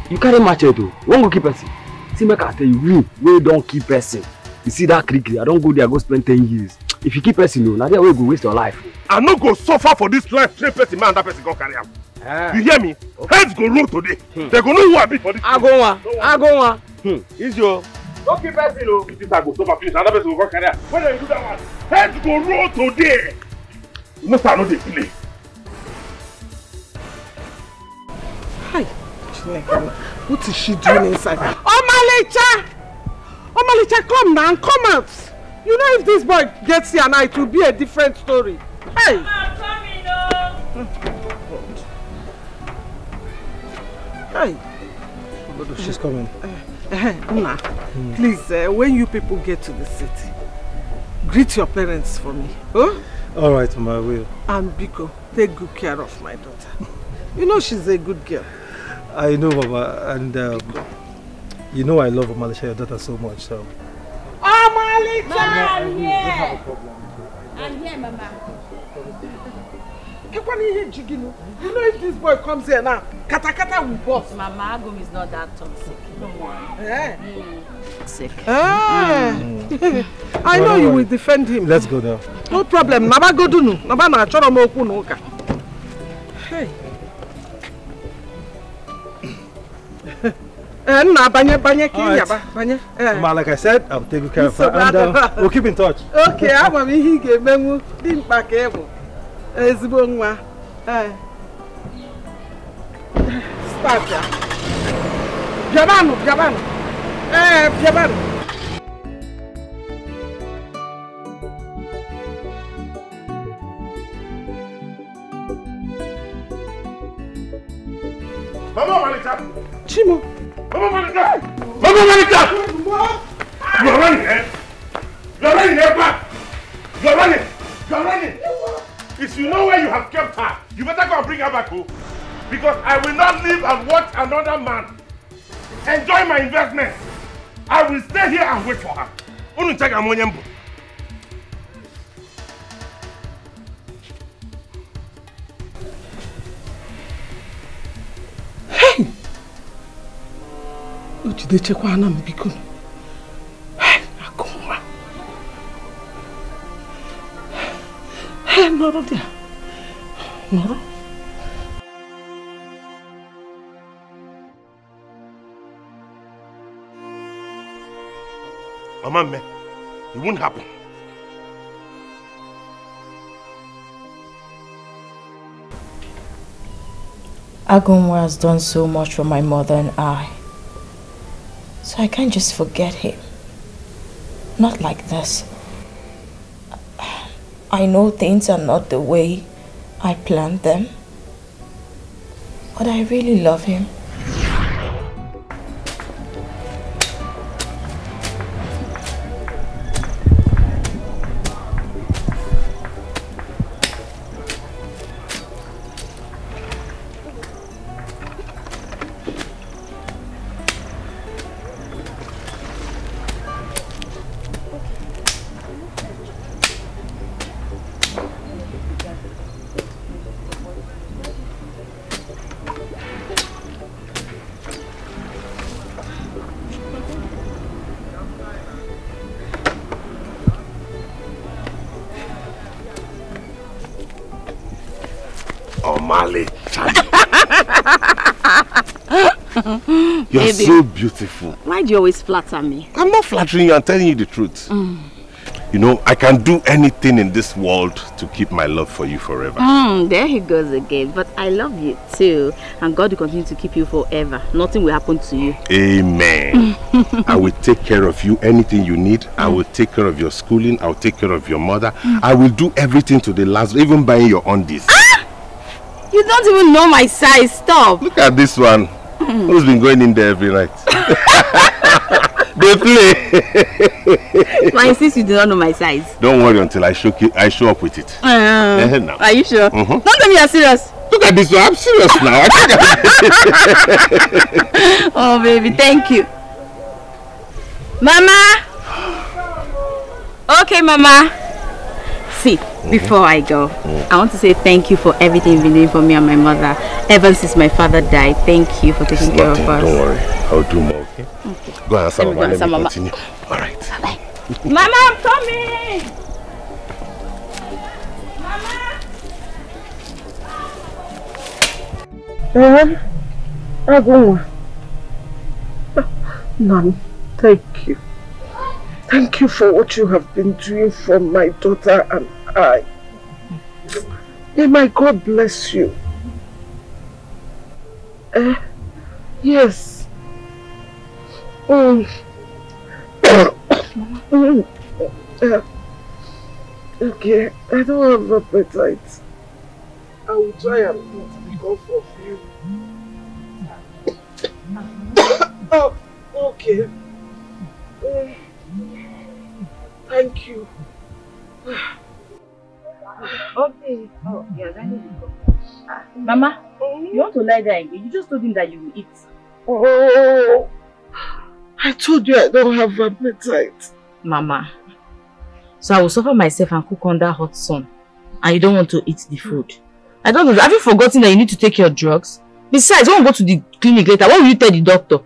You carry machete too. One go keep person. See, make I tell you, we don't keep person. You see that cricket? I don't go there, go spend 10 years. If you keep person, no, now there we go waste your life. I no go suffer for this life. Train person, man, that person go carry am. You hear me? Okay. Heads go roll today. They go know who I be for this. I go on. Is your don't keep person, no. This I go suffer finish. Another person go carry am. When they do that one, heads go roll today. You must not dey play. Hi. What is she doing inside? Omalicha, come now, come out. You know if this boy gets here now, it will be a different story. Hey! I'm coming, Hey! Oh, she's coming. Una, please, when you people get to the city, greet your parents for me. Huh? Alright, Mama, I will. And Biko, take good care of my daughter. You know she's a good girl. I know, Mama, and you know I love Omalicha, your daughter, so much, so... Omalicha! Mama, I'm here! I'm here, Mama. You know if this boy comes here now, kata will bust. Mama, Agum is not that toxic. Don't worry. Sick. I know you will defend him. Let's go now. No problem. Naba go do no. Naba na choro mo ku no ka. Hey. Na banye ki yaba banye. Mama, like I said, I'll take good care of her and we'll keep in touch. Okay, I'm a he ga-emenwu di mkpa ka ebo. Ezigbo nwa. Start ya. Biabanu. Biabanu. Mama Malika! Chimo! Mama Malika! Mama Malika! You are running, eh? You are running, eh, back! You are running! You are running! If you know where you have kept her, you better go and bring her back home. Because I will not live and watch another man enjoy my investment. I will stay here and wait for her. Unu check ammonium. Hey! Ujide chekwa na mbiko. Hey, akomwa. Hey, noro dia. Noro. Mama, man, it won't happen. Agumwa has done so much for my mother and I. So I can't just forget him. Not like this. I know things are not the way I planned them. But I really love him. You're Baby, so beautiful. Why do you always flatter me? I'm not flattering you, I'm telling you the truth. You know, I can do anything in this world to keep my love for you forever. There he goes again. But I love you too. And God will continue to keep you forever. Nothing will happen to you. Amen. I will take care of you. Anything you need, I will take care of your schooling. I'll take care of your mother. I will do everything to the last, even buying your undies. You don't even know my size. Stop. Look at this one. Who's been going in there every night? They play. I insist you do not know my size. Don't worry until I show up with it. Now. Are you sure? Don't tell me you're serious. Look at this one. I'm serious now. Oh, baby, thank you. Mama. Okay, Mama. See, before I go, I want to say thank you for everything you've been doing for me and my mother ever since my father died. Thank you for taking care of us. Don't worry, I'll do more, okay? Go and answer Mama, let me continue. Alright. Bye-bye. Mama, I'm coming! Mama! Nani, thank you. Thank you for what you have been doing for my daughter and I. May my God bless you. Yes. Okay, I don't have appetite. I will try and eat because of you. Oh, okay. Thank you. Okay. Oh, yeah, ready to go. Mama, you want to lie there again? You just told him that you will eat. Oh, I told you I don't have appetite. Mama, so I will suffer myself and cook under hot sun, and you don't want to eat the food. I don't know. Have you forgotten that you need to take your drugs? Besides, when you go to the clinic later, what will you tell the doctor?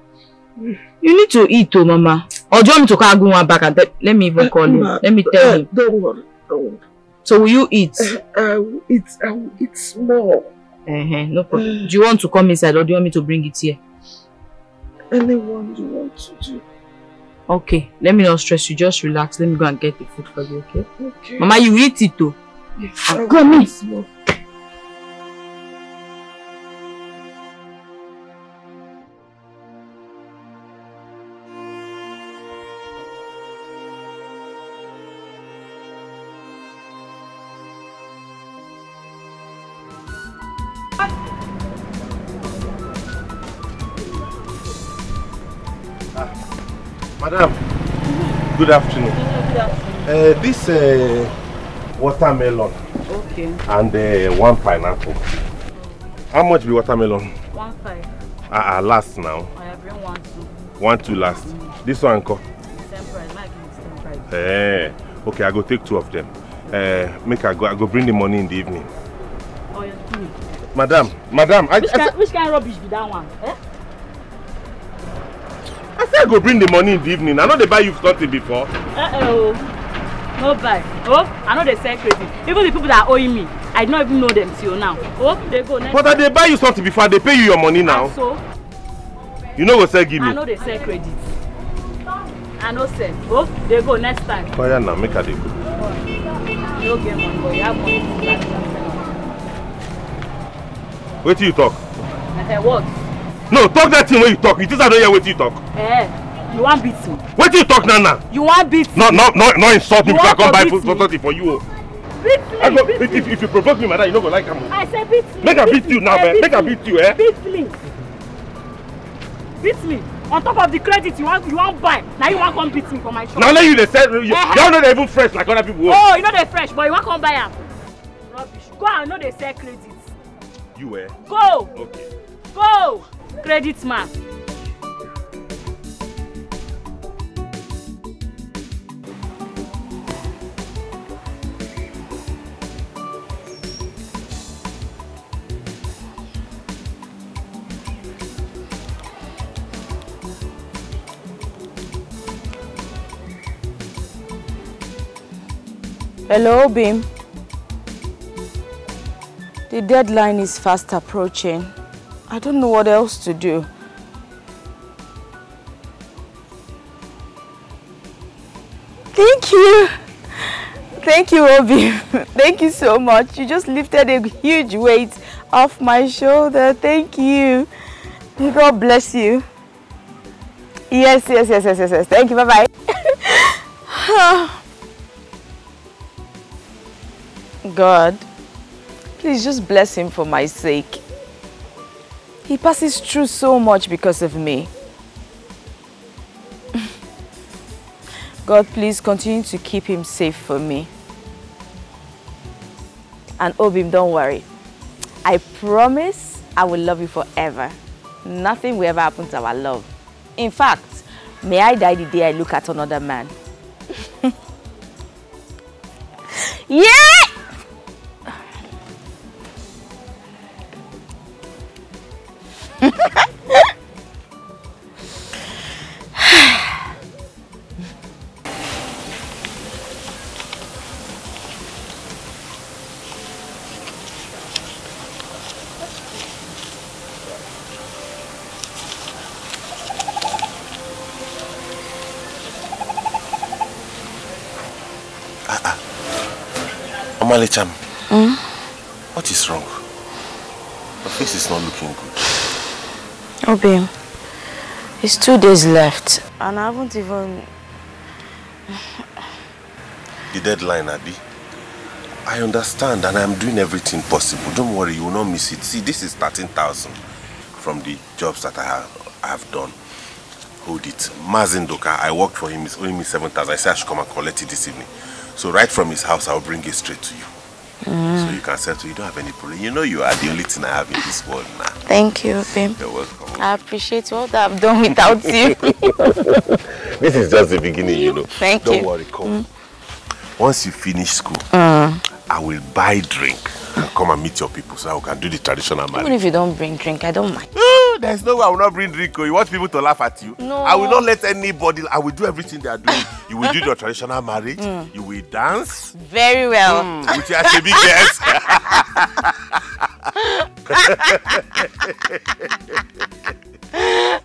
You need to eat, oh, Mama. Or do you want me to call Agunwa back and let me even call him? Let me tell him. Don't worry. So will you eat? I will eat small. No problem. Do you want to come inside or do you want me to bring it here? Anyone you want to do. Okay, let me not stress you. Just relax. Let me go and get the food for you, okay? Okay. Mama, you eat it too. Yes, come in. Small. Madam, good afternoon. Good afternoon. This watermelon. Okay. And one pineapple. How much be watermelon? 1.5. Last now. I have been 1.2. 1.2 last. This one, Same price. My same price. Okay, I go take 2 of them. Make I go bring the money in the evening. Oh, yes, please. Madam, Which kind of rubbish be that one? I said I go bring the money in the evening. I know they buy you something before. No buy. Oh, I know they sell crazy. Even the people that are owing me, I don't even know them till now. Oh, they go next. But they buy you something before, they pay you your money now. And so? You know what say give me? I know they sell credit. I know sell. Oh, they go next time. Oh yeah, now make her they go. You don't get money, but you have money to last. Wait till you talk. What? No, talk that thing when you talk. You think I don't hear what you talk. You want beat me? Wait till you talk now. You want beat me? No, insult me because I come buy food for something for you. Beat me. If you provoke me, madam, you don't go like him. I said beat me. Make her beat you now, man. Make her beat you, eh? Beat me. Beat me. On top of the credit you want buy. Now you want come beat me for my shop. Now let you they sell. You don't know they even fresh like other people. Oh, you know they fresh, but you want come buy them. Rubbish. Go and know they sell credit. You eh? Go. Okay. Go. Credit man. Hello, Bim. The deadline is fast approaching. I don't know what else to do. Thank you. Thank you, Obi. Thank you so much. You just lifted a huge weight off my shoulder. Thank you. May God bless you. Yes. Thank you. Bye-bye. God, please just bless him for my sake. He passes through so much because of me. God, please continue to keep him safe for me. And Obim, don't worry. I promise I will love you forever. Nothing will ever happen to our love. In fact, may I die the day I look at another man. Yeah! Omalicham, what is wrong? Your face is not looking good. Obi, it's 2 days left and I haven't even... The deadline, Abi. I understand and I'm doing everything possible. Don't worry, you will not miss it. See, this is 13,000 from the jobs that I have done. Hold it. Mazindoka, I worked for him, he's owing me 7,000. I said I should come and collect it this evening. So right from his house, I'll bring it straight to you. So you can settle, you don't have any problem. You know you are the only thing I have in this world now. Thank you, babe. You're welcome. I appreciate all that I've done without you. This is just the beginning, you know. Thank you. Don't worry, come. Once you finish school, I will buy drink and come and meet your people so I can do the traditional marriage. Even if you don't bring drink, I don't mind. There's no way I will not bring drink. You want people to laugh at you? No. I will not let anybody. I will do everything they are doing. You will do your traditional marriage. You will dance. Very well. With your big girls.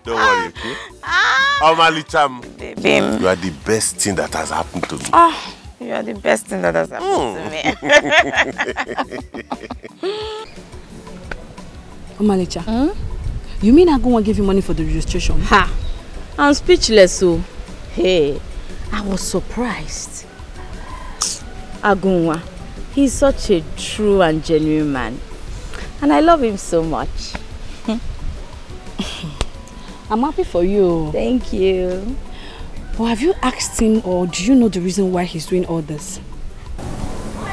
Don't worry, okay? Omalicham, Babe. you are the best thing that has happened to me. Oh, you are the best thing that has happened to me. Omalicha, you mean Agunwa gave you money for the registration? Ha! I'm speechless, so. Hey, I was surprised. Agunwa, he's such a true and genuine man. And I love him so much. I'm happy for you. Thank you. But have you asked him or do you know the reason why he's doing all this?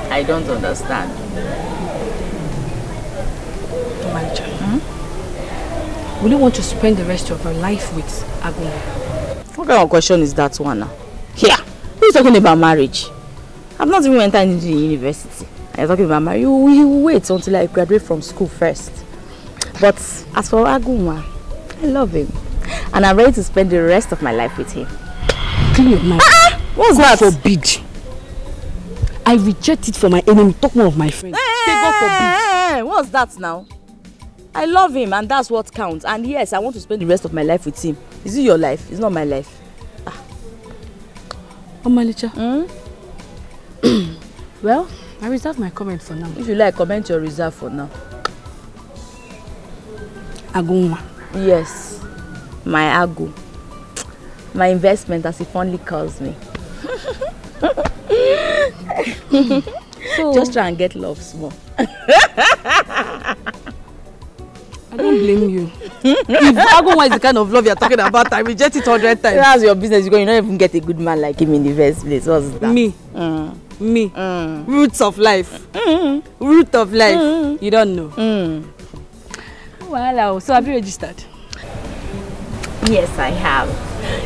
I don't understand. Omalicha, will you want to spend the rest of your life with Agunwa? What kind of question is that one now? Here, who's talking about marriage? I've not even entered into the university. I'm talking about marriage. You will wait until I graduate from school first. But as for Agunwa, I love him. And I'm ready to spend the rest of my life with him. Clean your mind. What's God that? forbid. I reject it for my enemy. Talk more of my friend. God forbid. What's that now? I love him and that's what counts. And yes, I want to spend the rest of my life with him. Is it your life? It's not my life. Omalicha. Well, I reserve my comment for now. If you like, comment your reserve for now. Agunwa. Yes, my Agu. My investment, as he fondly calls me. So, just try and get love small. I don't blame you. If Agunwa is the kind of love you're talking about, I reject it 100 times. That's your business. You don't even get a good man like him in the first place. What's that? Me. Me. Roots of life. Root of life. You don't know. Well, so have you registered? Yes, I have.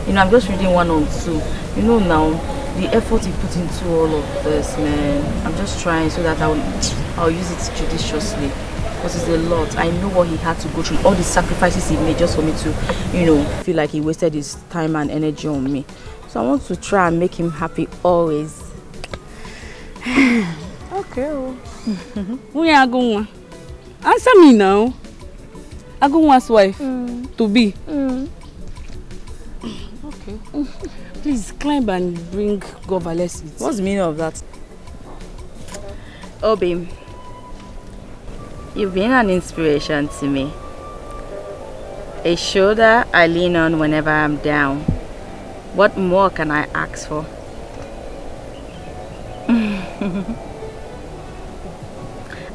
You know, I'm just reading 1 or 2. You know now, the effort you put into all of this, man. I'm just trying so that I'll use it judiciously. Because it's a lot. I know what he had to go through, all the sacrifices he made just for me to, you know, feel like he wasted his time and energy on me. So I want to try and make him happy always. Okay. Who is Agunwa? Answer me now. Agunwa's wife to be. Okay. Please climb and bring Govales. What's the meaning of that? Obi, you've been an inspiration to me. A shoulder I lean on whenever I'm down. What more can I ask for?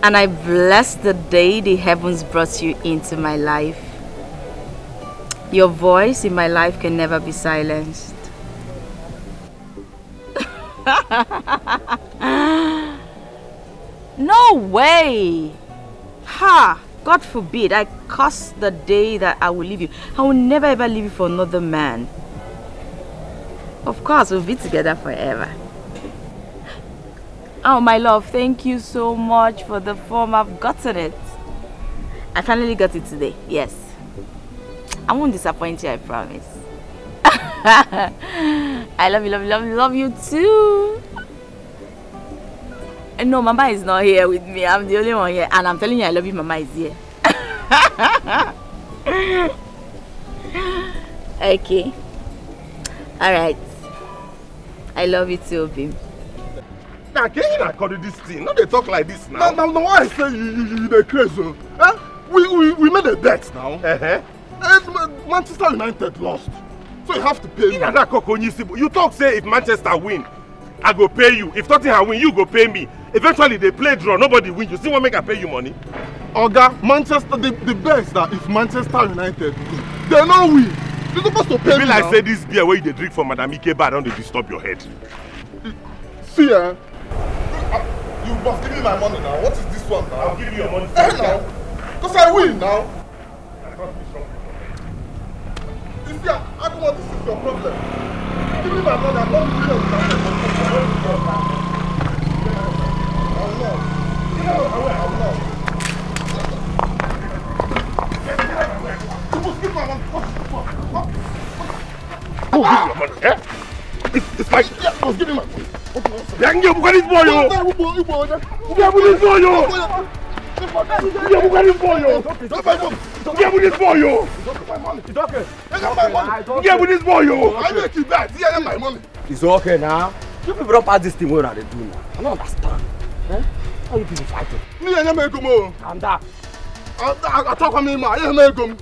And I bless the day the heavens brought you into my life. Your voice in my life can never be silenced. No way! Ha! God forbid, I curse the day that I will leave you. I will never ever leave you for another man. Of course, we'll be together forever. Oh, my love, thank you so much for the form. I've gotten it. I finally got it today, yes. I won't disappoint you, I promise. I love you, love you, love you, love you too. No, Mama is not here with me. I'm the only one here. And I'm telling you I love you, Mama is here. Okay. Alright. I love you too, Obi. Now, can you not call this thing? No, they talk like this now. Now, why I say you the crazy? Huh? We made a bet now. And Manchester United lost. So you have to pay me. You talk say if Manchester win, I go pay you. If Tottenham win, you go pay me. Eventually they play draw, nobody win. You see what make I pay you money? Oga, Manchester, the best that if Manchester United win, they no win. You're supposed to pay me like now. Say this beer where you drink from Madame Ikeba, don't they disturb your head? See, you must give me my money now. What is this one now? I'll give you your money. Now. Because I win now. You see, I don't want this is your problem. Give me my money. I'm not doing it. I'm not. You must give my money. Who gives your money? Eh? It's like, yeah, I was giving my money. I can get this boy, yo. Get this boy, yo. Get with this boy, yo. Get with this boy, yo. I make you back. Get my money. It's okay now. You people don't pass this thing where they do now. I don't understand. Eh? How you people fighting? Me and you make him. I'm that. I talk to me, man. You make him.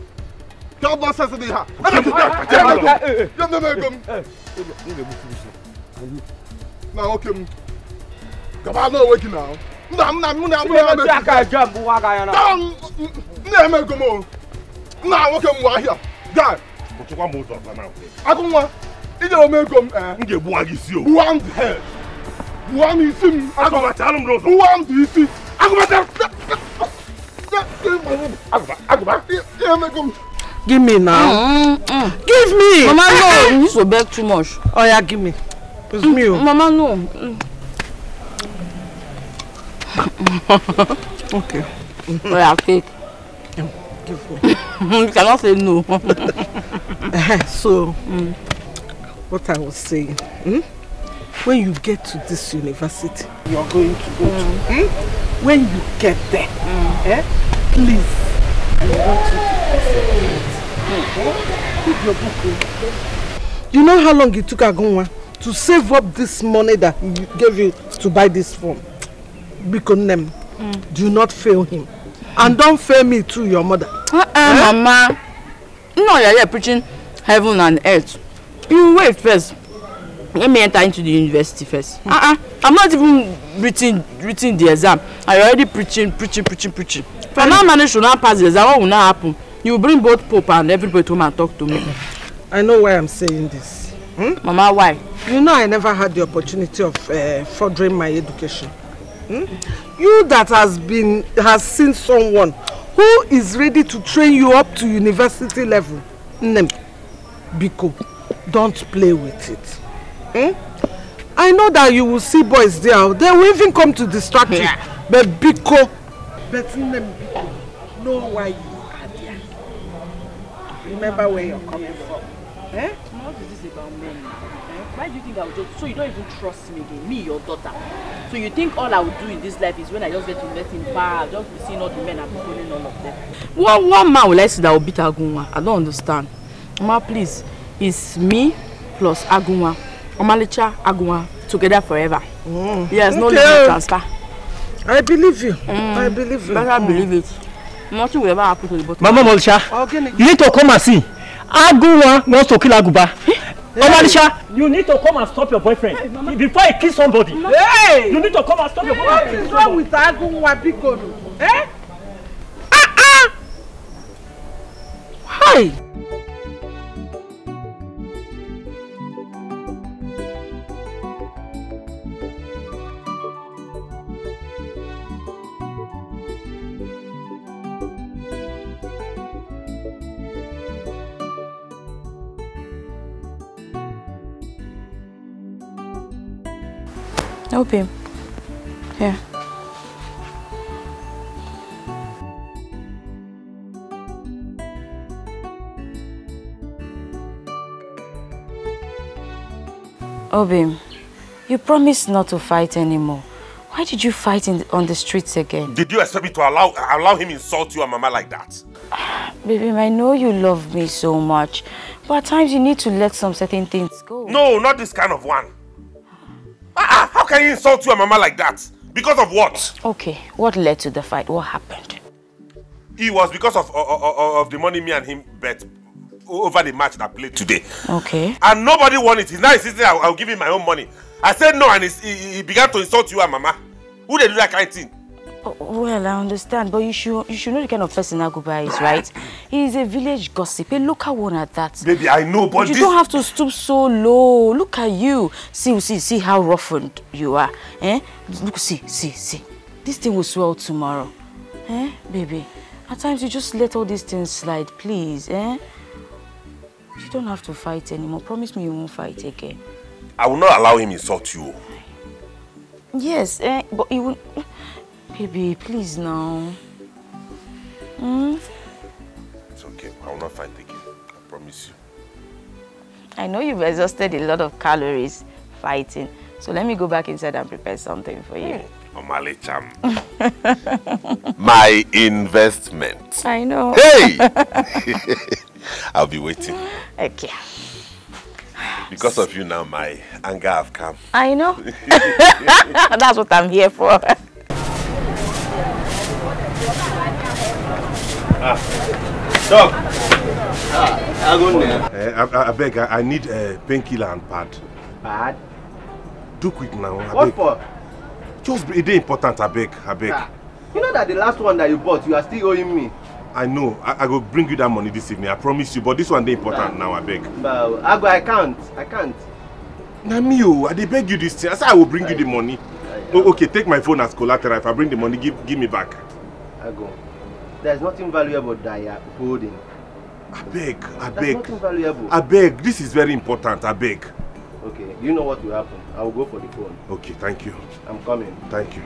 Tell boss says they have. You make him. Now, okay. Come on, no waking now. I'm not okay. Guy, but you want more of now. I don't want. It don't make them. You want to see. One head. One is him. I go tell him no. One is him. I go tell. Give me now. Give me. Mama, no. You need to beg too much. Oh yeah, give me. It's me. Mama, no. Okay. Oh yeah, cake. You cannot say no. So, what I was saying, when you get to this university, you are going to go to. When you get there, please, I want you to keep your book. You know how long it took Agunwa to save up this money that he gave you to buy this phone? Because do not fail him. And don't fail me too, your mother. Mama. No, you're here preaching heaven and earth. You wait first. Let me enter into the university first. I'm not even written the exam. I already preaching. If I now manage to not pass the exam, what will not happen? You will bring both Pope and everybody to come and talk to me. I know why I'm saying this. Mama, why? You know I never had the opportunity of furthering my education. You that has seen someone who is ready to train you up to university level. Biko, don't play with it. I know that you will see boys there. They will even come to distract you. But Biko, Biko, know why you are there. Remember where you're coming from. What is this about men? Why do you think I would just... So you don't even trust me again, me, your daughter. So you think all I would do in this life is when I just get to invest in bar, just be seeing all the men and calling all of them. One man will I see that will beat Agunwa? I don't understand. Mama, please. It's me plus Agunwa. Omalicha, Agunwa, together forever. Yes, no limit transfer. I believe you. I believe you. Better believe it. Nothing will ever happen to the bottom. Mama Molisha, you need to come and see. Agunwa wants to kill Aguba. Omalisha, you need to come and stop your boyfriend before he kills somebody. Hey! You need to come and stop your boyfriend. What is wrong with Agunwa Biko? Hi! Help him. Here. Obi, you promised not to fight anymore. Why did you fight on the streets again? Did you expect me to allow him insult you and Mama like that? Baby, I know you love me so much, but at times you need to let some certain things go. No, not this kind of one. How can he insult you and Mama like that? Because of what? Okay, what led to the fight? What happened? It was because of the money me and him bet over the match that played today. Okay. And nobody won it. He's now insisting I'll give him my own money. I said no, and he began to insult you and Mama. Who they do that kind of thing? Oh, well, I understand, but you should know the kind of person Aguba is, right? He is a village gossip, a local one at that. Baby, I know, but you don't have to stoop so low. Look at you. See how roughened you are. Eh? Look, see. This thing will swell tomorrow. Eh, baby? At times you just let all these things slide, please. Eh? You don't have to fight anymore. Promise me you won't fight again. I will not allow him insult you. Yes, but he will. Baby, please now. It's okay. I will not fight again. I promise you. I know you've exhausted a lot of calories fighting. So let me go back inside and prepare something for you. Omale Cham. My investment. I know. Hey! I'll be waiting. Okay. Because of you now, my anger have come. I know. That's what I'm here for. Dog. I beg, I need a painkiller and pad. Pad? Do quick now. What for? Just it is important, I beg. You know that the last one that you bought, you are still owing me. I know. I will bring you that money this evening. I promise you. But this one is important now, I beg. No, I can't. Nah, I beg you this thing. I said I will bring you the money. Oh, okay, take my phone as collateral. If I bring the money, give me back. There's nothing valuable that you are holding. I beg. There's nothing valuable. I beg. This is very important. I beg. Okay, you know what will happen. I will go for the phone. Okay, thank you. I'm coming. Thank you.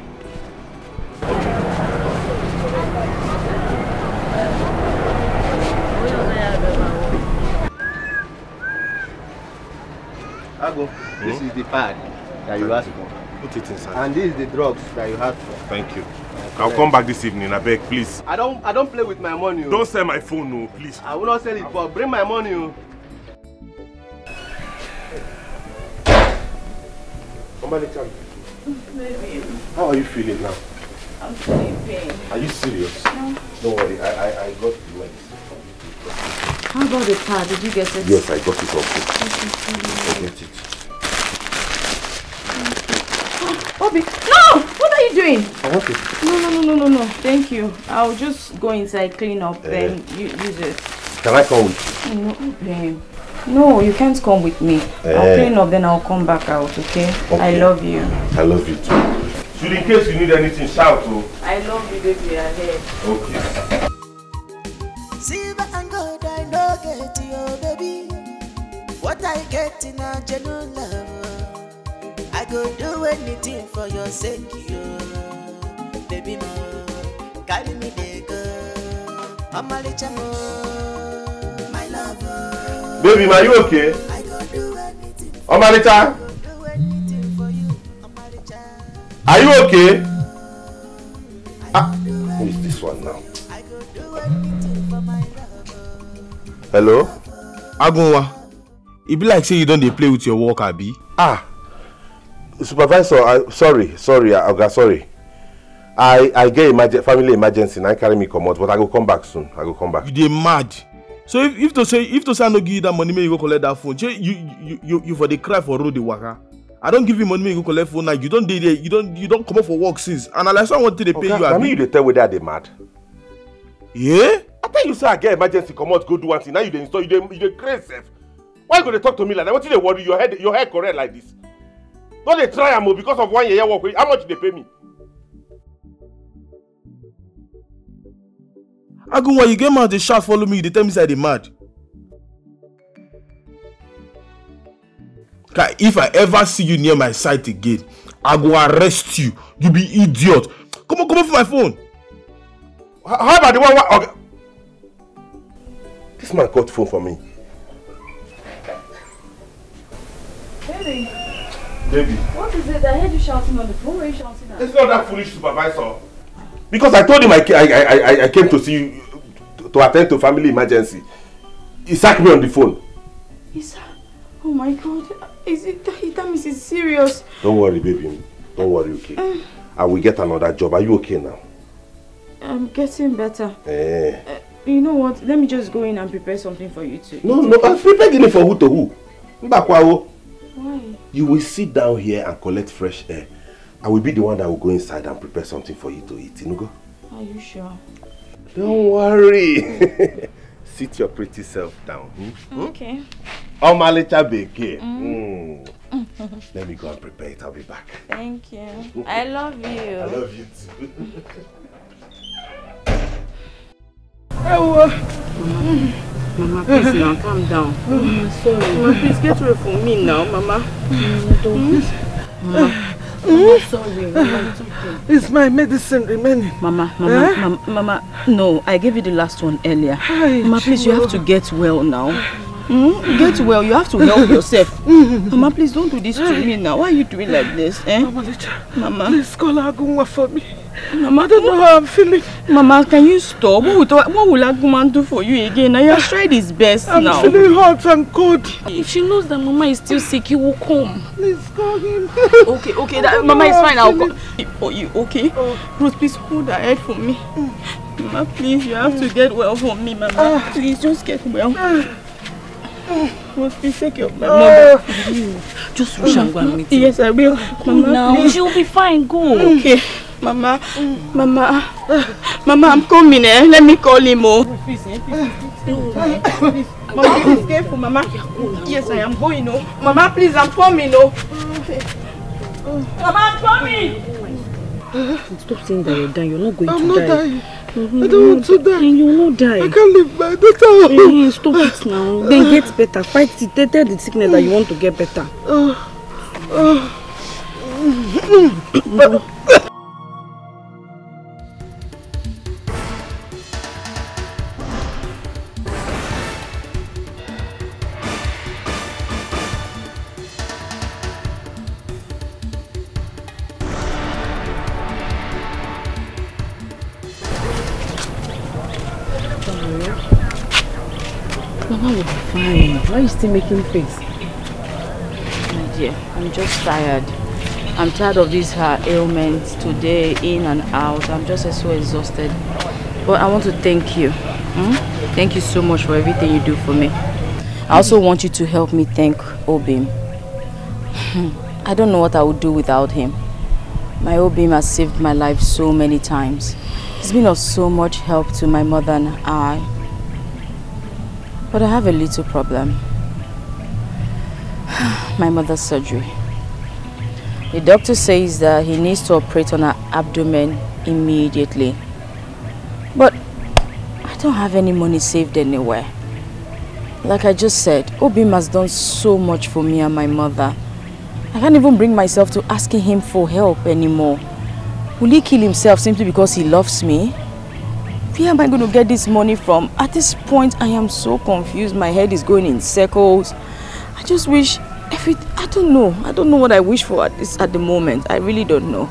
Ago, this is the pad that you asked for. Put it inside. And this is the drugs that you asked for. Thank you. I'll come back this evening, I beg, please. I don't play with my money. Don't sell my phone, no, please. I will not sell it, but bring my money. Baby. How are you feeling now? I'm feeling pain. Are you serious? No. Don't worry, I got the medicine. How about the pad? Did you get it? Yes, I got it also. I get it. Obi, no! What are you doing? I want it. No. Thank you. I'll just go inside, clean up, then you use it. Can I come with you? No, babe. No, you can't come with me. I'll clean up, then I'll come back out, okay? I love you. I love you too. So in case you need anything, shout. Oh. I love you, baby. Ahead. Okay. Silver and gold, I know get you, baby. What I get in a genuine love, I go do anything for your sake, you, baby. Mo, carry me there, go. Amalicha mo, my lover. Baby, are you okay? I go do anything. Amalicha, Do anything for you, Amalicha. are you okay? Who is this one now? I go do anything for my lover. Hello? Agunwa, it be like say you don't play with your work, abi? Supervisor, sorry, Oga, sorry. I get family emergency and I carry me come out, but I will come back soon. I will come back. You dey mad. So if to say I no give you that money, may you go collect that phone. You for the cry for road the waka. I don't give you money, may you go collect phone now. You don't dey there. You don't come up for work since. And unless I want to pay you, I mean you dey tell whether they mad. Yeah? I tell you say I get emergency come out, go do one thing. Now you dey install, you dey crazy. Why you go to talk to me like that? What did they worry? Your head correct like this? Don't they try am because of 1 year work? How much they pay me? Agunwa, you get mad, they shout, follow me, they tell me say they mad. If I ever see you near my site again, I go arrest you. You be idiot. Come on for my phone. How about the one? Okay. This man got phone for me. Baby. Baby. What is it? I heard you shouting on the phone. Where are you shouting at? It's not that foolish supervisor. Because I told him I came to see you to attend to family emergency. He sacked me on the phone. Oh my God. That means it's serious. Don't worry, baby. Don't worry, okay? I will get another job. Are you okay now? I'm getting better. Eh. You know what? Let me just go in and prepare something for you to eat. No, prepare dinner for who to who? Why? You will sit down here and collect fresh air. I will be the one that will go inside and prepare something for you to eat. Inugo? Are you sure? Don't worry. Sit your pretty self down. Okay. Omalicha Beke. Let me go and prepare it. I'll be back. Thank you. I love you. I love you too. Mama, please now, calm down. Mama, sorry. Mama, please get away from me now, Mama. Don't. Mama, sorry. Mama, it's okay. Is my medicine remaining? Mama, no, I gave you the last one earlier. Mama, please, you have to get well now. Get well, you have to help yourself. Mama, please don't do this to me now. Why are you doing like this? Mama, please call Agunwa for me. Mama, I don't know how I'm feeling. Mama, can you stop? What will Agunwa do for you again? Now you have tried his best now. I'm feeling hot and cold. If she knows that Mama is still sick, he will come. Please call him. Okay, Mama is fine. I'll come for you, okay? Rose, please hold her head for me. Mama, please, you have to get well for me, Mama. Please, just get well. Rose, please take your mother. Just rush and go and meet him. Yes, I will. Mama, now. She'll be fine. Go. Okay. Mama, I'm coming, eh? Let me call him, oh. Mama, please, careful, Mama. Yes, I am going, oh. Mama, please, I'm coming, oh. Mama, I'm coming. Stop saying that you're dying. You're not going to die. I'm not dying. I don't want to die. You will not die. I can't leave my daughter. Stop it now. Then get better. Fight it. Tell the sickness that you want to get better. Mama will be fine. Why are you still making face? My dear, I'm just tired. I'm tired of these ailments today, in and out. I'm just so exhausted. But I want to thank you. Thank you so much for everything you do for me. I also want you to help me thank Obim. I don't know what I would do without him. My Obim has saved my life so many times. He's been of so much help to my mother and I. But I have a little problem. My mother's surgery. The doctor says that he needs to operate on her abdomen immediately. But I don't have any money saved anywhere. Like I just said, Obim has done so much for me and my mother. I can't even bring myself to asking him for help anymore. Will he kill himself simply because he loves me? Where am I going to get this money from? At this point, I am so confused. My head is going in circles. I just wish I don't know. I don't know what I wish for at the moment. I really don't know.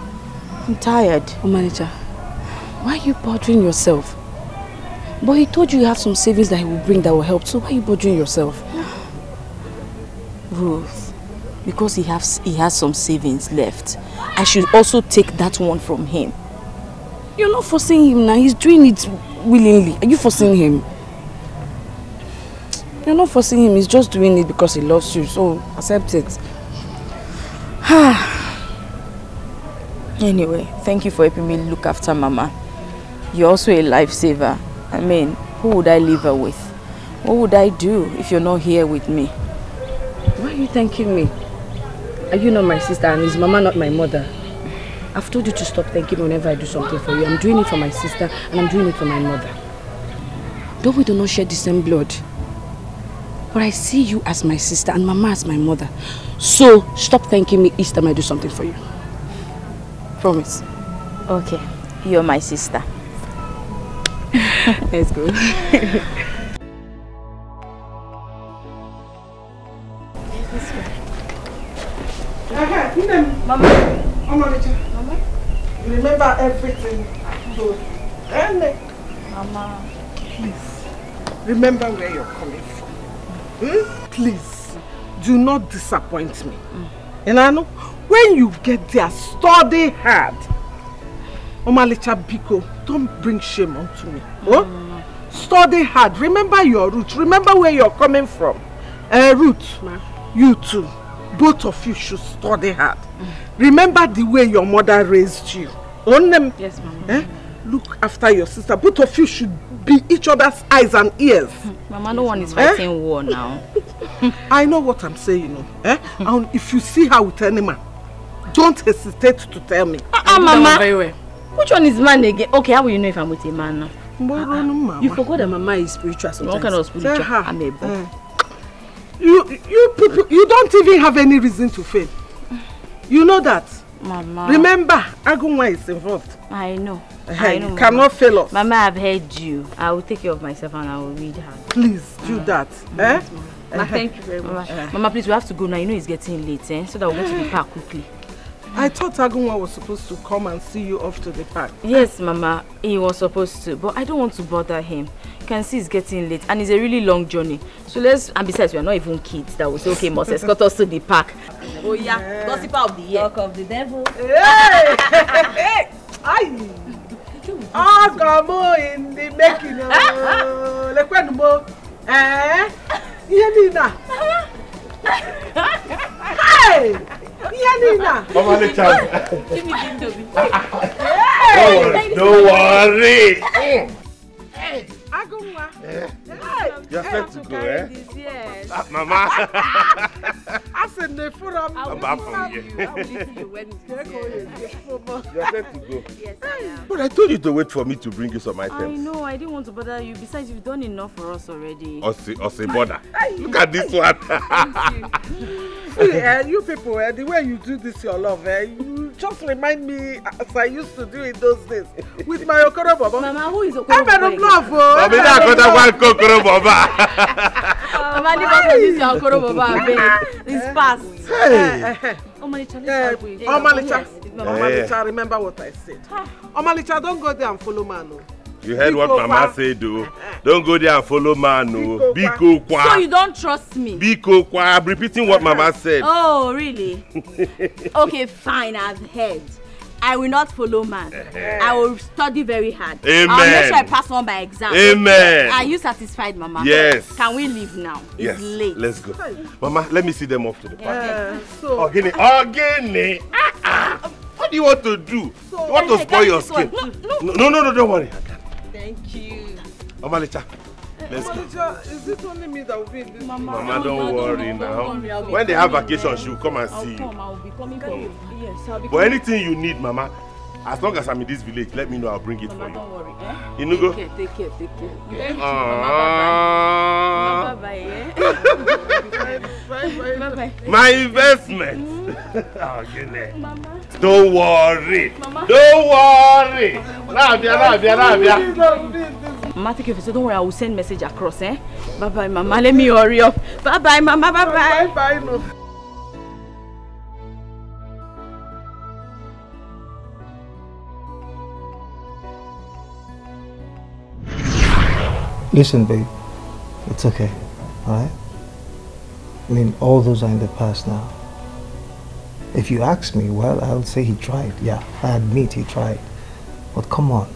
I'm tired. Oh, manager, why are you bothering yourself? But he told you have some savings that he will bring that will help. So why are you bothering yourself? Ruth, because he has some savings left, I should also take that one from him. You're not forcing him now. He's doing it willingly. Are you forcing him? You're not forcing him. He's just doing it because he loves you. So accept it. Anyway, thank you for helping me look after Mama. You're also a lifesaver. I mean, who would I leave her with? What would I do if you're not here with me? Why are you thanking me? Are you not my sister and is Mama not my mother? I've told you to stop thanking me whenever I do something for you. I'm doing it for my sister and I'm doing it for my mother. Though we do not share the same blood, but I see you as my sister and Mama as my mother. So stop thanking me each time I do something for you. Promise. Okay, you're my sister. Let's go. Mama. Mama. You remember everything. Mama. Please. Remember where you're coming from. Please. Do not disappoint me. And I know when you get there, study hard. Omalicha Biko, don't bring shame onto me. Study hard. Remember your roots. Remember where you're coming from. Ruth, you too. Both of you should study hard. Remember the way your mother raised you. Yes, Mama. Look after your sister. Both of you should be each other's eyes and ears. Mama, no one is fighting war now. I know what I'm saying. And if you see her with any man, don't hesitate to tell me. Mama. Very well. Which one is man again? Okay, how will you know if I'm with a man now? You forgot that Mama is spiritual sometimes. What kind of spiritual? I'm a boy. You people, you don't even have any reason to fail. You know that. Mama. Remember, Agunwa is involved. I know. You cannot fail us. Mama, I've heard you. I will take care of myself and I will read her. Please do that. Thank you very much. Mama, please, we have to go now. You know it's getting late, so that we'll go to the park quickly. I thought Agunwa was supposed to come and see you off to the park. Yes, Mama, he was supposed to, but I don't want to bother him. You can see it's getting late and it's a really long journey. So and besides, we are not even kids that will say, okay, must escort us to the park. Oh yeah, gossiper of the year. Talk of the devil. Hey! Agamo in the making. Lekwenumo. Yenina. Hey! Yenina. Don't worry. Agumwa. You're set to go, Yes. Mama. I said the forum. I'm back from here. You're set to go. Yes, I am. But I told you to wait for me to bring you some items. I know, I didn't want to bother you. Besides, you've done enough for us already. Ose bother. Look at this one. See, you people, the way you do this, your love, you just remind me as I used to do in those days with my Okoro Baba. Mama, who is Okoro Baba? I'm love. Mama, leave us to use your Okoro Baba. It's past. Omalicha, remember what I said. Omalicha, don't go there and follow Mano. You heard what Mama said, though. Don't go there and follow Mano. Biko kwa. So you don't trust me? Biko kwa. I'm repeating what Mama said. Oh, really? Okay, fine. I've heard. I will not follow man. I will study very hard. Amen. I'll make sure I pass on by exam. Amen. Are you satisfied, Mama? Yes. Can we leave now? It's late. Let's go. Mama, let me see them off to the park. Okay. Ogene. What do you want to do? You want to spoil your skin? No, don't worry. Thank you. Mama Licha, let's go. Is it only me that will be in this? Mama, don't worry now. When they have vacation, she'll come and see you. I'll be coming for you. Yes, I'll be But anything you need, Mama, as long as I'm in this village, let me know. I'll bring it for you. Don't worry. Inugo? Take care. Thank you. Bye-bye. My investment. Mama. Don't worry. Mama. Don't worry. Rabia. Mama, take care. So don't worry. I will send message across. Bye-bye, Mama. Let me hurry up. Bye-bye, Mama. Bye-bye. Bye-bye. No. Listen, babe, it's okay, alright? I mean, all those are in the past now. If you ask me, well, I'll say he tried. Yeah, I admit he tried. But come on.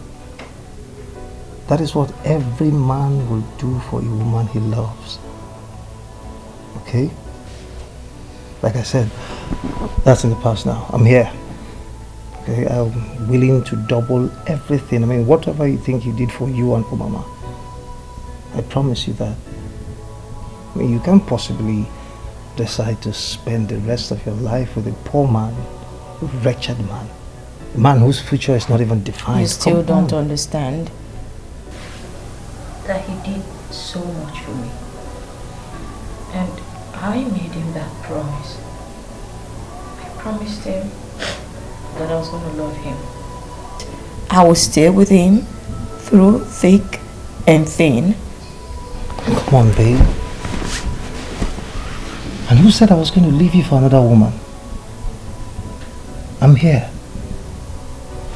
That is what every man will do for a woman he loves. Okay? Like I said, that's in the past now. I'm here. Okay, I'm willing to double everything. I mean, whatever you think he did for you and for Mama. I promise you that. I mean, you can't possibly decide to spend the rest of your life with a poor man, a wretched man, a man whose future is not even defined. You still don't understand that he did so much for me. And I made him that promise. I promised him that I was going to love him. I will stay with him through thick and thin. Come on, babe. And who said I was going to leave you for another woman? I'm here.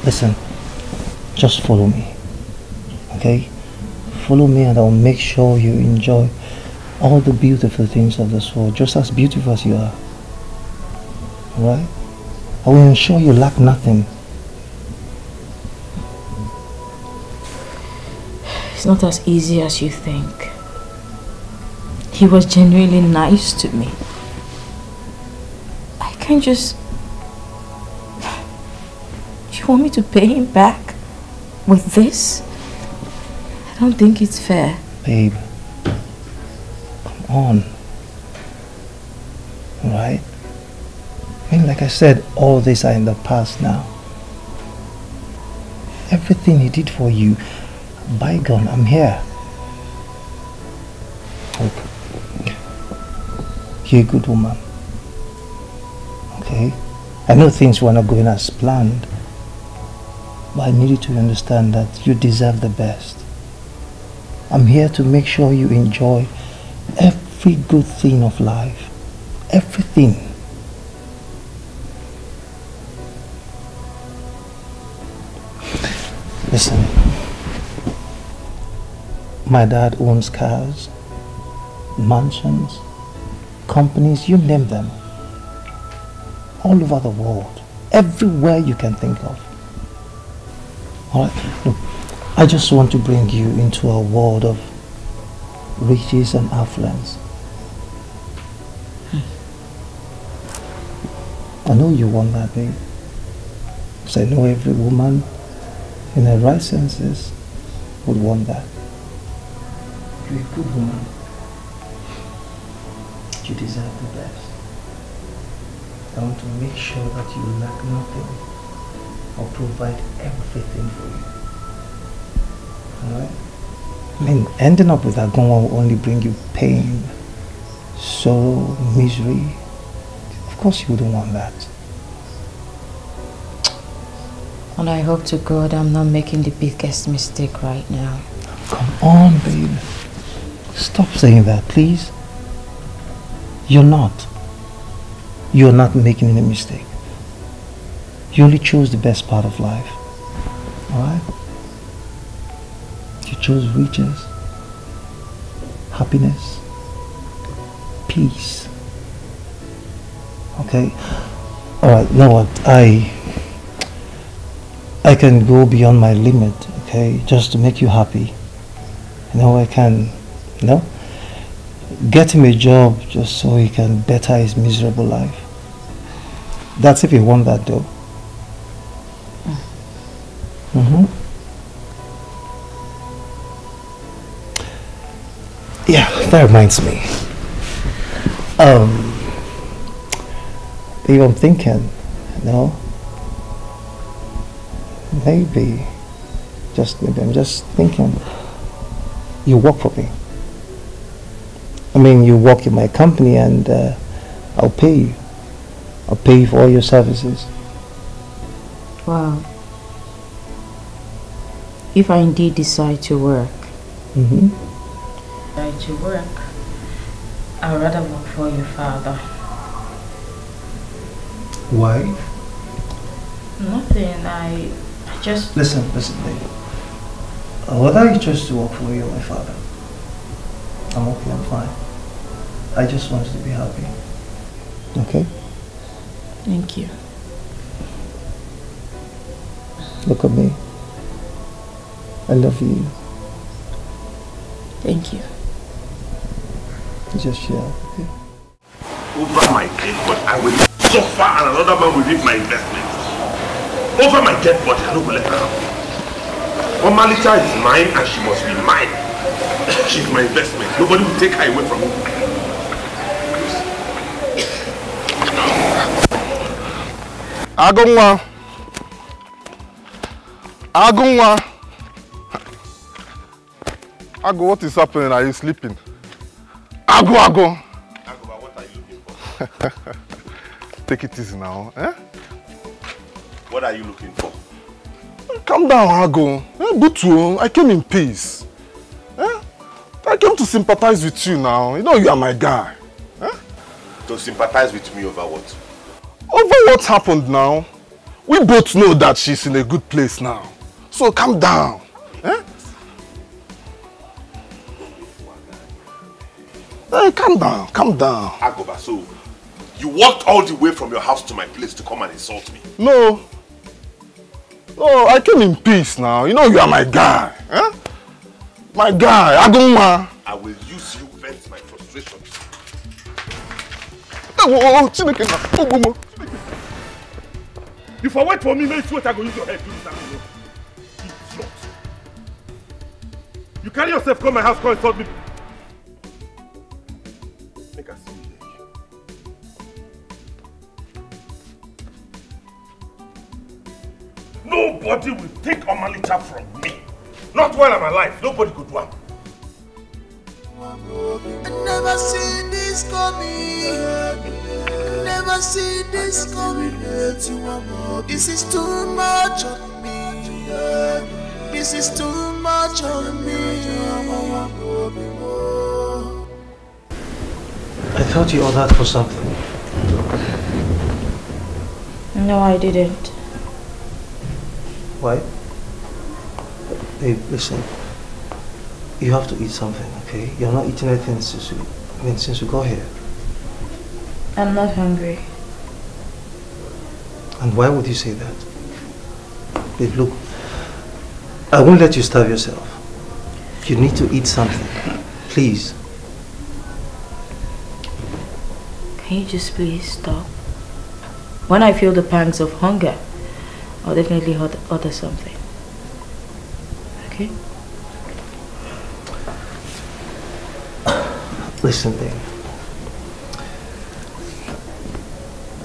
Listen, just follow me. Okay? Follow me and I'll make sure you enjoy all the beautiful things of this world, just as beautiful as you are. Alright? I will ensure you lack nothing. It's not as easy as you think. He was genuinely nice to me. I can't just... You want me to pay him back with this? I don't think it's fair. Babe, come on. Alright? I mean, like I said, all these are in the past now. Everything he did for you, bygone, I'm here. Okay. You're a good woman. Okay? I know things were not going as planned, but I need you to understand that you deserve the best. I'm here to make sure you enjoy every good thing of life. Everything. Listen, my dad owns cars, mansions, companies, you name them, all over the world, everywhere you can think of. Alright, look, I just want to bring you into a world of riches and affluence. I know you want that, babe. Because I know every woman in her right senses would want that. You're a good woman. You deserve the best. I want to make sure that you lack nothing. I'll provide everything for you. Alright? I mean, ending up with that gun will only bring you pain, sorrow, misery. Of course you wouldn't want that. And I hope to God I'm not making the biggest mistake right now. Come on, babe. Stop saying that, please. You're not. You're not making any mistake. You only chose the best part of life. Alright? You chose riches, happiness, peace. Okay? Alright, you know what? I can go beyond my limit, okay? Just to make you happy. You know, I can, you know, get him a job just so he can better his miserable life. That's if you want that, though. Yeah, that reminds me. Babe, I'm thinking, you know, maybe, I'm just thinking, you work for me. I mean, you work in my company and I'll pay you. I'll pay you for all your services. Wow. If I indeed decide to work, I'd rather work for your father. Why? Nothing, I just... Listen, babe. Whether you choose to work for you or my father, I'm okay, I'm fine. I just want you to be happy. Okay? Thank you. Look at me. I love you. Thank you. Just share, okay? Over my dead body, I will suffer and another man will reap my investment. Over my dead body, I don't let her happen. Omalita is mine and she must be mine. She's my investment. Nobody will take her away from me. Agunwa. Agu, what is happening? Are you sleeping? Agu. Agu, what are you looking for? Take it easy now, eh? What are you looking for? Calm down, Agu. Butu, I came in peace. Eh? I came to sympathize with you now. You know you are my guy. Eh? To sympathize with me over what? Over what happened now? We both know that she's in a good place now. So calm down. Eh? Hey, calm down, calm down. Agoba, so you walked all the way from your house to my place to come and insult me? No. No, I came in peace now. You know you are my guy. Eh? My guy, Aguma. I will use you vent my frustrations. You for wait for me, make sure I go use your head to do that. Idiot. You carry yourself, come my house, come insult me. Make us see you there. Nobody will take Omalicha from me. Not while I'm alive. Nobody could do it. I never see this coming. Never see this coming. This is too much on me. This is too much on me. I thought you ordered for something. No, I didn't. Why? Hey, listen. You have to eat something, okay? You're not eating anything since you got here. I'm not hungry. And why would you say that? Babe, look, I won't let you starve yourself. You need to eat something. Please. Can you just please stop? When I feel the pangs of hunger, I'll definitely order something. Okay? Listen, babe.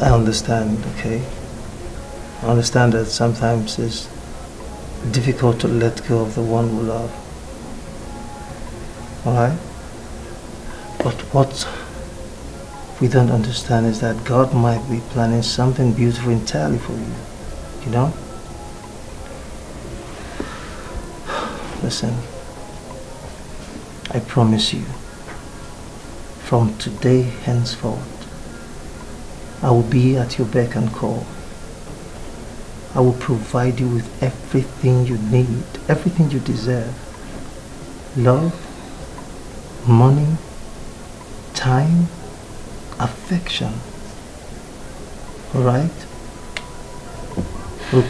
I understand, okay? I understand that sometimes it's difficult to let go of the one we love. Alright? But what we don't understand is that God might be planning something beautiful entirely for you. You know? Listen, I promise you, from today henceforth, I will be at your beck and call. I will provide you with everything you need, everything you deserve. Love, money, time, affection. Alright? Look,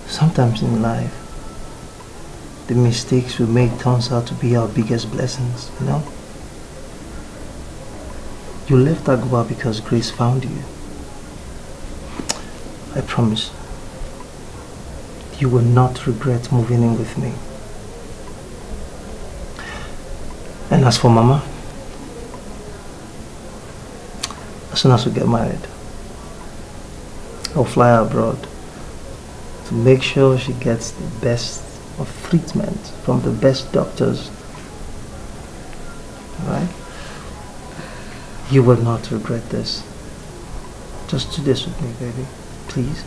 sometimes in life, the mistakes we make turns out to be our biggest blessings, you know? You left Agua because Grace found you. I promise, you will not regret moving in with me. And as for Mama, as soon as we get married, I'll fly her abroad to make sure she gets the best of treatment from the best doctors. Alright? You will not regret this. Just do this with me, baby. Please.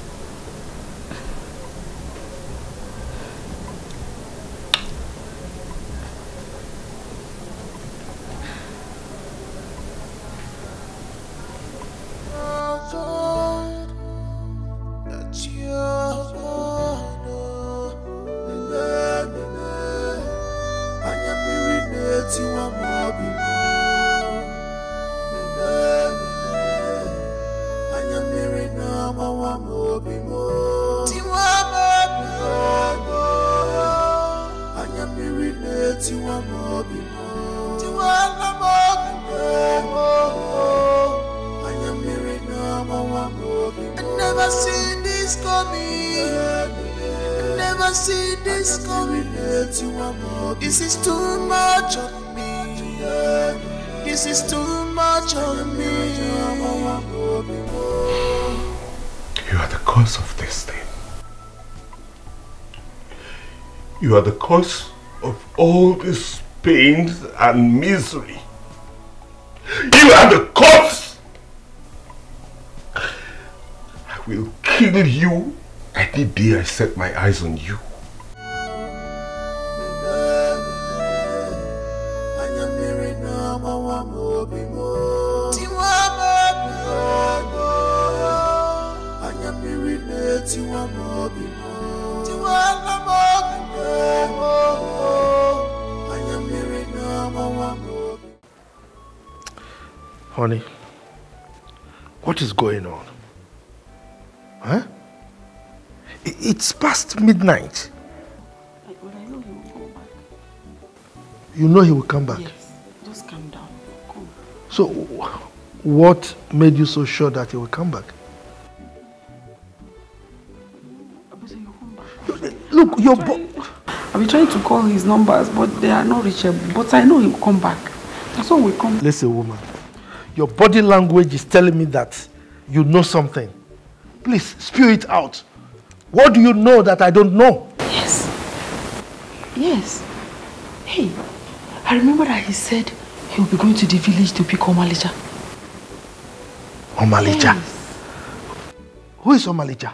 This is too much on me. This is too much on me. You are the cause of this thing. You are the cause of all this pain and misery. You are the cause. I will kill you any day I set my eyes on you. Honey, what is going on? Huh? It's past midnight. But I know he will come back. You know he will come back? Yes. Just calm down. Come. So, what made you so sure that he will come back? Look, your I've been trying to call his numbers, but they are not reachable. But I know he will come back. That's all we come. Listen, woman. Your body language is telling me that you know something. Please, spew it out. What do you know that I don't know? Yes. Yes. Hey, I remember that he said he will be going to the village to pick Omalija. Omalija? Yes. Who is Omalija?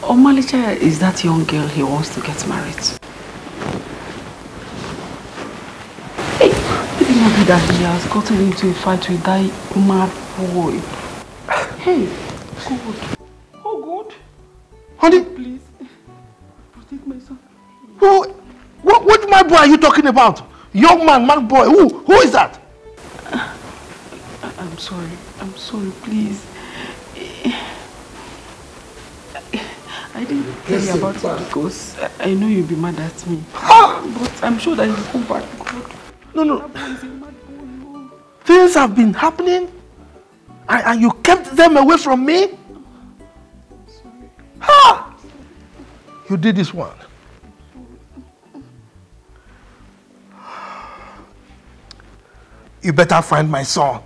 Omalija is that young girl he wants to get married. Hey, it may be that he has gotten into a fight with that mad boy. Hey, good. Oh, good. Honey, please, protect my son. What mad boy are you talking about? Young man, mad boy, who is that? I'm sorry, please. I didn't tell you about it because I know you'll be mad at me. But I'm sure that he'll come back. God. No. Things have been happening and you kept them away from me? Sorry. Ha! You did this one. You better find my son.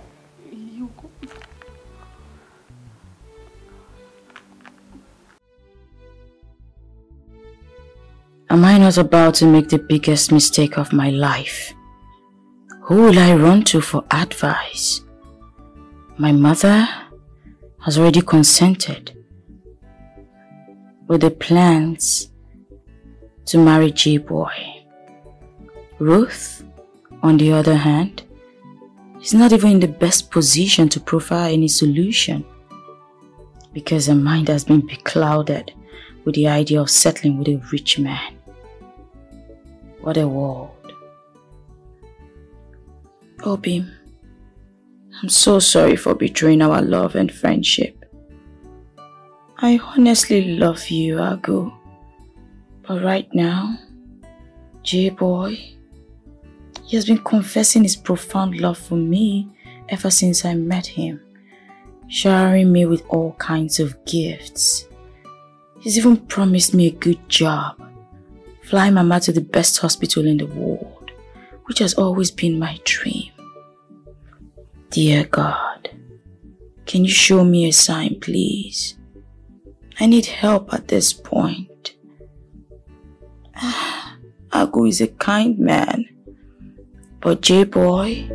Am I not about to make the biggest mistake of my life? Who will I run to for advice? My mother has already consented with the plans to marry J-Boy. Ruth, on the other hand, is not even in the best position to proffer any solution because her mind has been beclouded with the idea of settling with a rich man. What a world. Obi, I'm so sorry for betraying our love and friendship. I honestly love you, Agu. But right now, J-Boy, he has been confessing his profound love for me ever since I met him, showering me with all kinds of gifts. He's even promised me a good job, flying Mama to the best hospital in the world, which has always been my dream. Dear God, can you show me a sign, please? I need help at this point. Agu is a kind man, but J-Boy...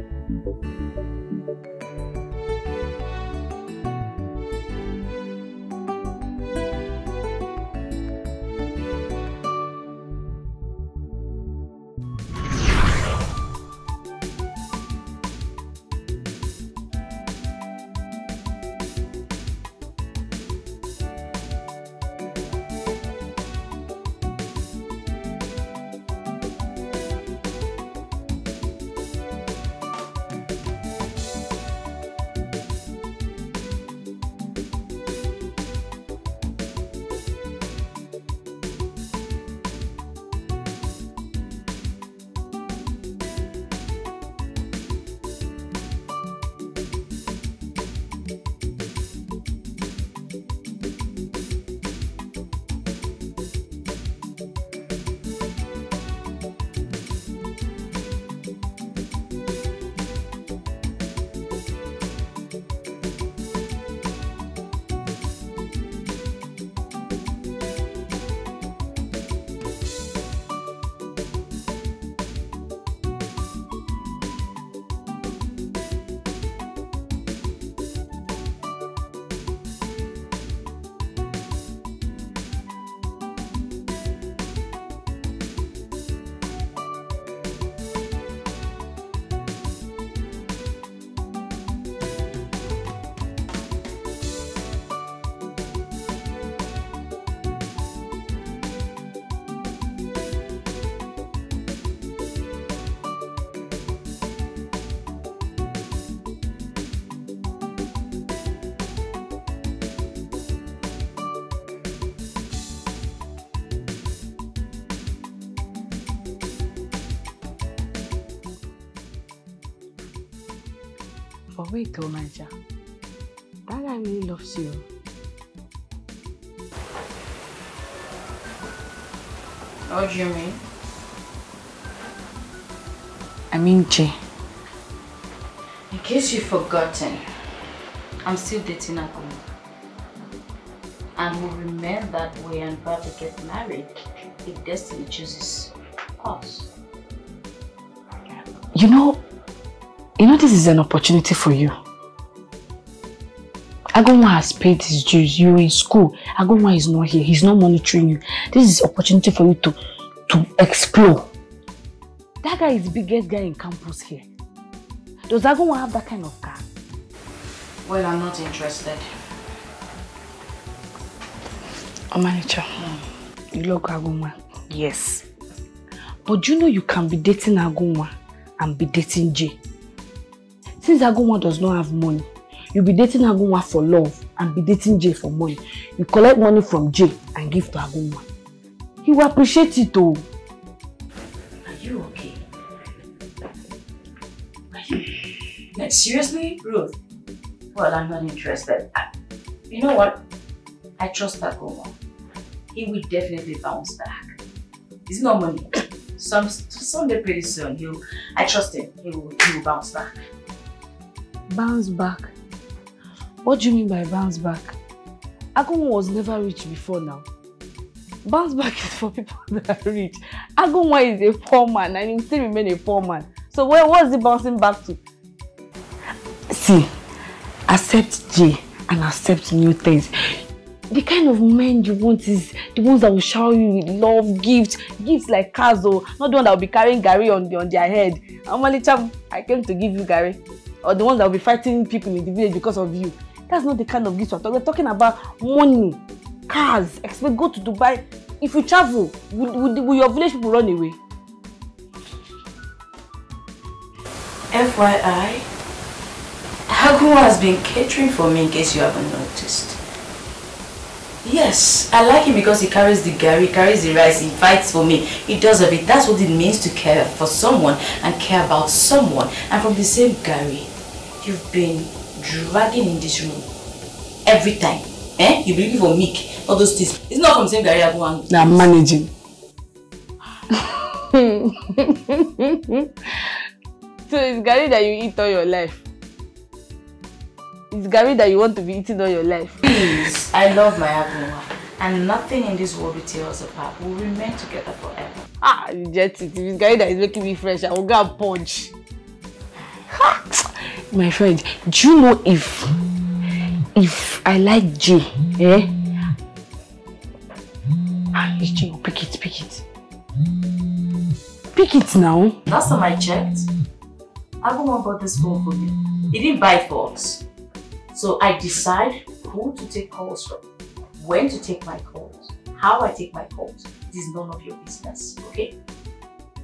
But wait, though, Manager. That guy really loves you. What do you mean? I mean Jay. In case you've forgotten, I'm still dating Aguma. And we'll remain that way and probably get married if destiny chooses us. You know, this is an opportunity for you. Aguma has paid his dues. You're in school. Aguma is not here. He's not monitoring you. This is an opportunity for you to explore. That guy is the biggest guy in campus here. Does Aguma have that kind of car? Well, I'm not interested. Oh, Manager, you love Aguma. Yes. But you know you can be dating Aguma and be dating Jay. Since Aguma does not have money, you'll be dating Aguma for love and be dating Jay for money. You collect money from Jay and give to Aguma. He will appreciate it too. Are you okay? Are you? Like, seriously, Ruth? Well, I'm not interested. You know what? I trust Aguma. He will definitely bounce back. It's not money. Someday pretty soon, I trust him. He will bounce back. Bounce back? What do you mean by bounce back? Aguma was never rich before now. Bounce back is for people that are rich. Aguma is a poor man and he will still remain a poor man. So what's he bouncing back to? See, accept Jay and accept new things. The kind of men you want is the ones that will shower you with love, gifts like cars, or not the one that will be carrying Gary on their head. Omalicha, I came to give you Gary. Or the ones that will be fighting people in the village because of you. That's not the kind of gifts we're talking. We're talking about money, cars. Expect go to Dubai. If you travel, will your village people run away? FYI, Aguma has been catering for me in case you haven't noticed. Yes, I like him because he carries the Gary, carries the rice, he fights for me. He does of it. That's what it means to care for someone and care about someone. And from the same Gary, you've been dragging in this room every time. You've been looking for meek, all those things. It's not from the same Gary Aguma. Now I'm managing. So it's Gary that you eat all your life. It's Gary that you want to be eating all your life. Please, I love my Aguma. And nothing in this world will tear us apart. We'll remain together forever. You get it. If it's Gary that is making me fresh, I will go and punch. My friend, do you know if I like Jay, it's Jay, pick it. Pick it now. Last time I checked, Aguma bought this phone for me. He didn't buy it for us. So I decide who to take calls from, when to take my calls, how I take my calls. It is none of your business, okay?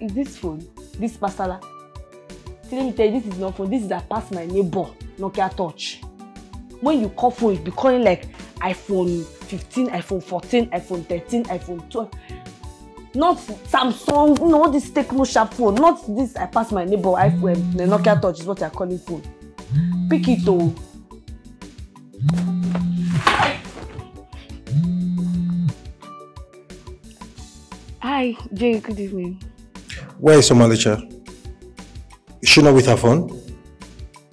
Is this phone, this Pasala? Let me tell you, this is not phone. This is a pass my neighbor Nokia Touch. When you call phone, you'll be calling like iPhone 15, iPhone 14, iPhone 13, iPhone 12. Not Samsung, no, this Tecno Sharp phone. Not this I pass my neighbor iPhone, the Nokia Touch is what you're calling phone. Pick it though. Hi, Jay, good evening. Where is Omalicha? Is she not with her phone?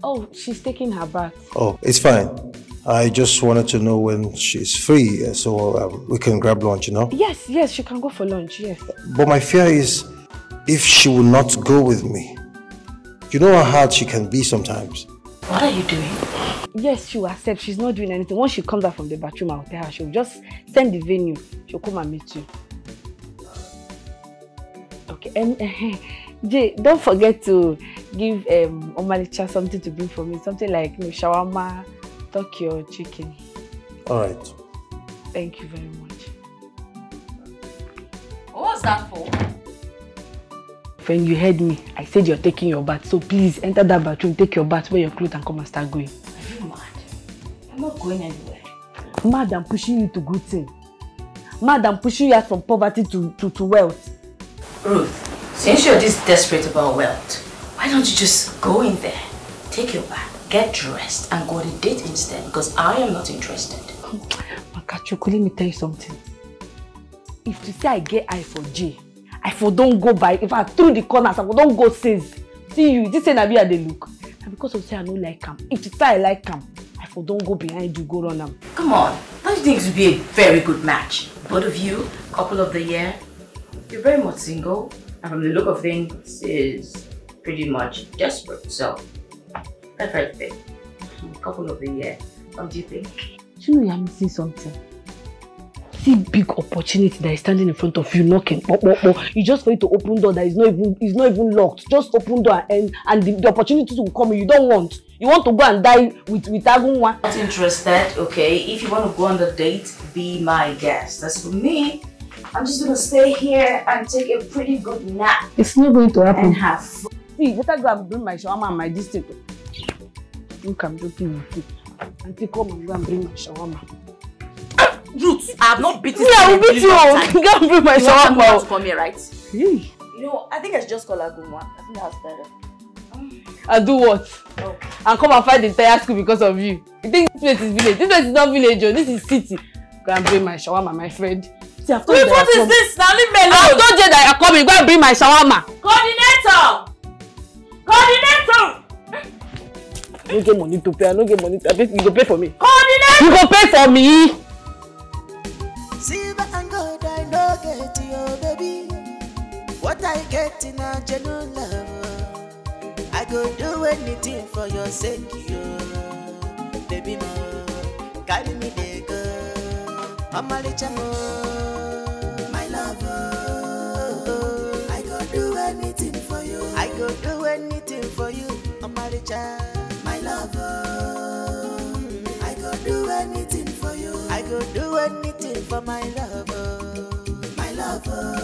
Oh, she's taking her bath. Oh, it's fine. I just wanted to know when she's free so we can grab lunch, you know? Yes, she can go for lunch, yes. But my fear is if she will not go with me. You know how hard she can be sometimes. What are you doing? Yes, she will accept. She's not doing anything. Once she comes back from the bathroom, I'll tell her. She'll just send the venue. She'll come and meet you. Okay, Jay, don't forget to give Omalicha something to bring for me. Something like shawarma, turkey or chicken. All right. Thank you very much. What was that for? When you heard me, I said you're taking your bath. So please enter that bathroom, take your bath, wear your clothes and come and start going. Are you mad? I'm not going anywhere. Mad and pushing you to good thing. Mad and pushing you out from poverty to wealth. Ruth, since you're this desperate about wealth, why don't you just go in there, take your bath, get dressed and go on a date instead because I am not interested. Makachuku, let me tell you something. If you say I get eye for J, I for don't go by. If I through the corners, I for don't go says. See you, this say na be at the look. And because of say I don't like him. If you say I like him, I for don't go behind you, go run him. Come on, don't you think it would be a very good match? Both of you, couple of the year. You're very much single, and from the look of things, is pretty much desperate. So that's right there. Couple of the year. What do you think? You know you're missing something. See big opportunity that is standing in front of you knocking. You just for you to open door that is not even locked. Just open door and the opportunity will come. You don't want. You want to go and die with Agunwa. Not interested, okay? If you want to go on the date, be my guest. As for me, I'm just gonna stay here and take a pretty good nap. It's not going to happen. And have fun. See, better go and bring my shawarma and my district. Look, I'm joking with you. Auntie, come and go and bring my shawarma. Ruth, I have not beaten you. Yeah, I will beat you. You can't bring my shawarma. You want to come here, right? You know, I think I should just call Agunwa. I think that's better. I do what? Okay. And come and fight the entire school because of you. You think this place is village? This place is not village, this is city. Go and bring my shawarma, my friend. See, I've told you what is this? Now leave me alone. I told you that you're coming. Go and bring my shawarma. Coordinator! Coordinator! I don't get money to pay. I don't get money to pay. You go pay for me. Coordinator! You go pay for me. Silver and gold I no get you, baby. What I get in a genuine love, I go do anything for your sake, you, baby mo. Carry me there, go. Mama Lichamo, my lover. I go do anything for you. I go do anything for you, Mama Licha, my lover. I go do anything for you. I go do anything for my lover, my lover.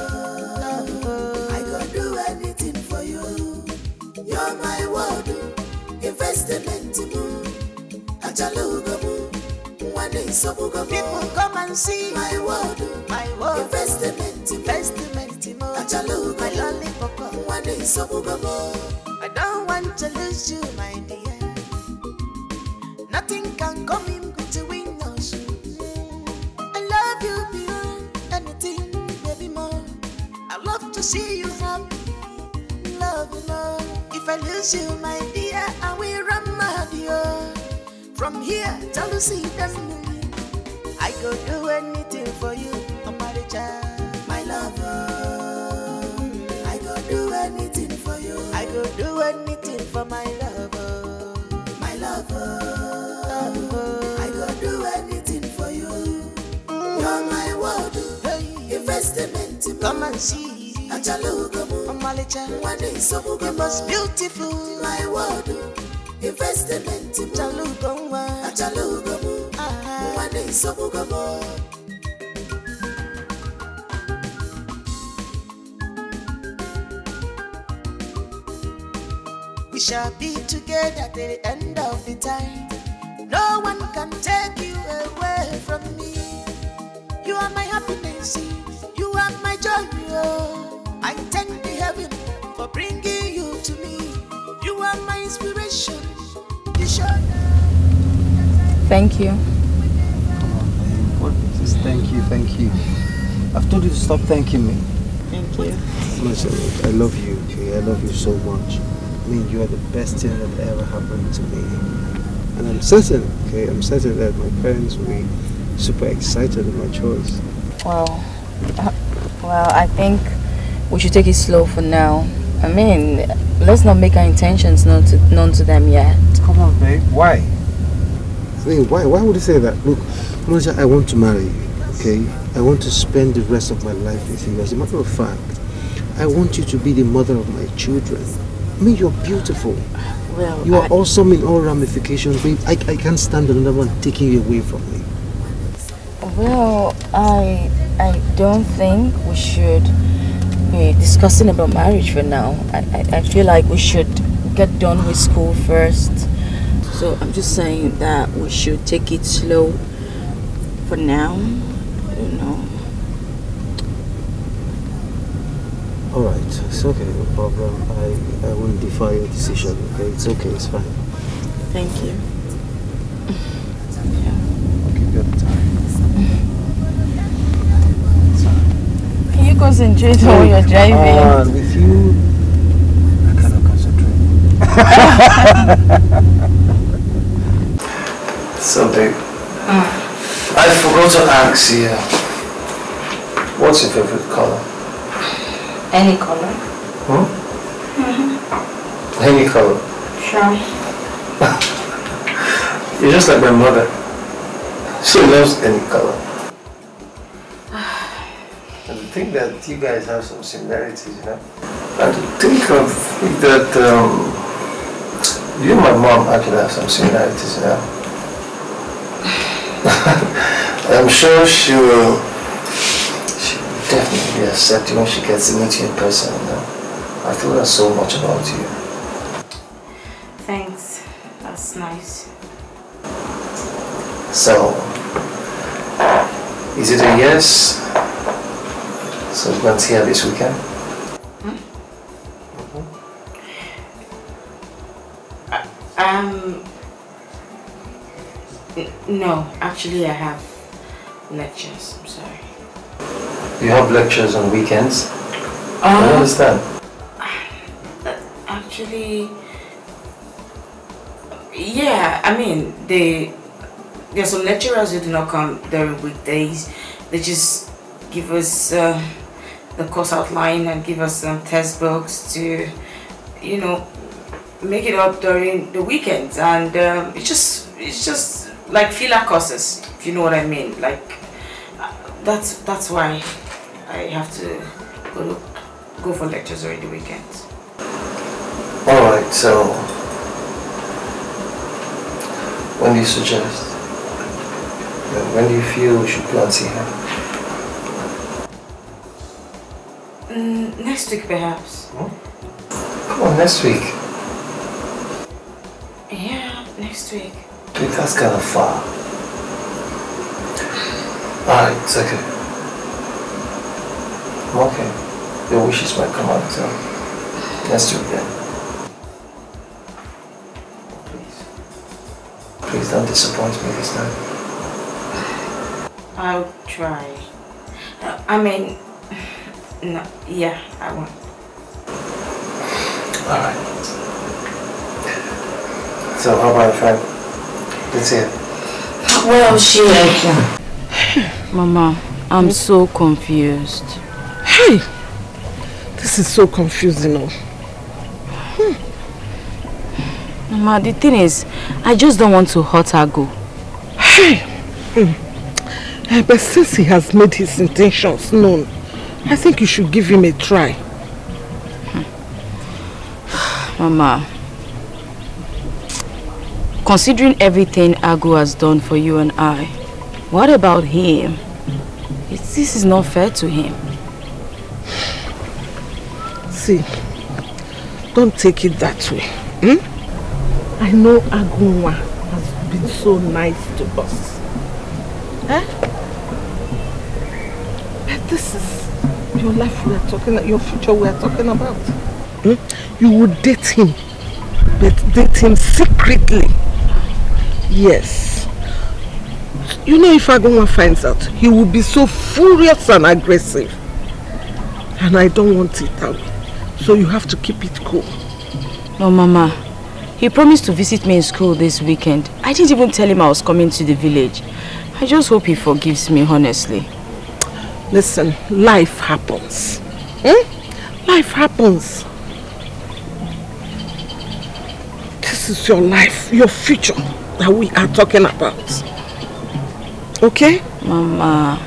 I go do anything for you. You're my world, investment moon. Ajalugamu, one day sobugamu. People come and see my world, investment moon. Ajalugamu, my lollipop, one day sobugamu. I don't want to lose you, my dear. Nothing can come in between us. I love you beyond anything, baby more. I love to see you happy, love you more. If I lose you, my dear, I will run mad, yo. From here till you see them, I go do anything for you, Amaricha, my lover. I go do anything for you. I go do anything for my lover, my lover. I go do anything for you. You're my world, investment. Come and see. Ajalugamu, Amalicha, one day so the most beautiful. My world, investment. Ajalugamu, one day so we shall be together till the end of the time. No one can take you away from me. You are my happiness, you are my joy. I thank the heaven for bringing you to me. You are my inspiration. Thank you. Come on, man. What is this? Thank you. I've told you to stop thanking me. Thank you. Listen, I love you, okay? I love you so much. I mean, you are the best thing that ever happened to me. And I'm certain, okay? I'm certain that my parents will be super excited with my choice. Well, I think we should take it slow for now. I mean, let's not make our intentions known to them yet. Come on, babe. Why? I mean, why would you say that? Look, Monica, I want to marry you, okay? I want to spend the rest of my life with you. As a matter of fact, I want you to be the mother of my children. I mean, you're beautiful. Well, you are awesome in all ramifications, babe. I can't stand another one taking you away from me. Well, I don't think we should be discussing about marriage for now. I feel like we should get done with school first. So I'm just saying that we should take it slow for now. I don't know. Alright, it's okay, no problem. I won't defy your decision, okay? It's okay, it's fine. Thank you. I'll give you the time. Can you concentrate on when you're driving? With you, I cannot concentrate. So, babe, I forgot to ask you, what's your favorite color? Any color? Any color. Sure. You're just like my mother. She loves any color. And to think that you guys have some similarities, you know? And to think of that you and my mom actually have some similarities, you know? I'm sure she will definitely accept you when she gets to meet you in person, you know? I feel that so much about you. Thanks. That's nice. So, is it a yes? So we're going to see her this weekend? No, actually I have lectures. I'm sorry. You have lectures on weekends? I don't understand. Actually, yeah, I mean, there's some lecturers who do not come during weekdays. They just give us the course outline and give us some test books to, you know, make it up during the weekends. And it's just like filler courses, if you know what I mean. Like that's why I have to go for lectures during the weekends. Alright, so when do you suggest? When do you feel we should go and see her? Next week perhaps. Come on, next week. Yeah, next week. Dude, that's kind of far. Alright, it's okay. I'm okay. Your wishes might come out, so let's do it then. Please don't disappoint me this time. I'll try. I mean, no, yeah, I won't. Alright. So how about if let's see it? Well, Mama, I'm so confused. Hey, this is so confusing. Mama, the thing is, I just don't want to hurt Agu. Hey, but since he has made his intentions known, I think you should give him a try. Mama, considering everything Agu has done for you and I, what about him? This is not fair to him. See, don't take it that way. I know Agunwa has been so nice to us. But this is your life we are talking about, your future we are talking about. You would date him, but date him secretly. Yes. You know, if Agunwa finds out, he will be so furious and aggressive. And I don't want it that way. So you have to keep it cool. No, Mama. He promised to visit me in school this weekend. I didn't even tell him I was coming to the village. I just hope he forgives me, honestly. Listen, life happens. Life happens. This is your life, your future that we are talking about. Okay? Mama,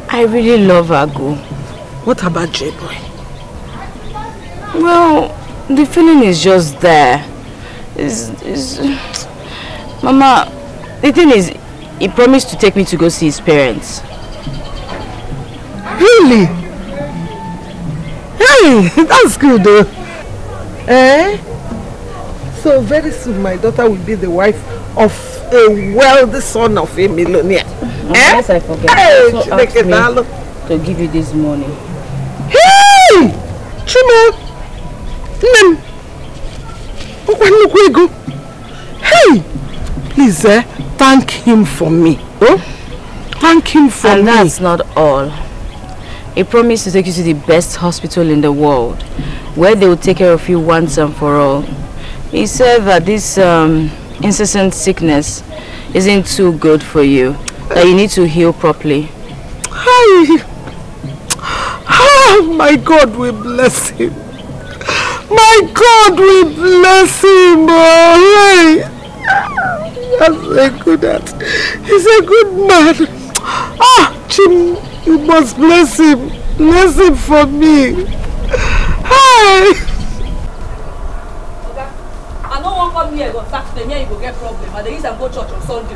I really love Agu. What about J-Boy? Well, the feeling is just there. Mama, the thing is, he promised to take me to go see his parents. Really? Hey, that's good though. So very soon my daughter will be the wife of a wealthy son of a millionaire. Unless I forget, hey, so ask me to give you this money. Hey! Chimo! Hey! please, thank him for me. Oh? Thank him for me. And that's not all. He promised to take you to the best hospital in the world, where they will take care of you once and for all. He said that this incessant sickness isn't too good for you, that you need to heal properly. My God will bless him. My God will bless him. Oh, that's a good heart. He's a good man. Jim, you must bless him. Bless him for me. Hey. I don't want to come here on Saturday, here you go get problem. And they use and go church on Sunday.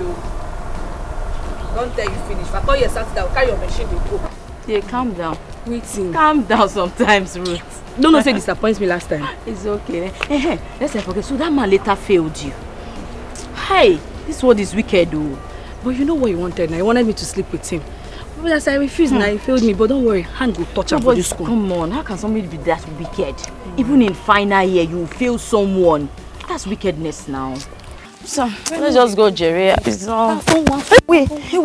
Don't tell you finish. If I call you Saturday, I'll carry your machine and go. Yeah, calm down. Waiting. Calm down sometimes, Ruth. Don't say disappoints me last time. It's okay. Hey, let's say forget. So that man later failed you. Hey, this world is wicked, though. But you know what he wanted now? He wanted me to sleep with him. But as I refused now, he failed me. But don't worry, hand will touch him for this school. Come on, how can somebody be that wicked? Even in final year, you fail someone. That's wickedness now. So, let's just go, Jerry. It's not... Wait. How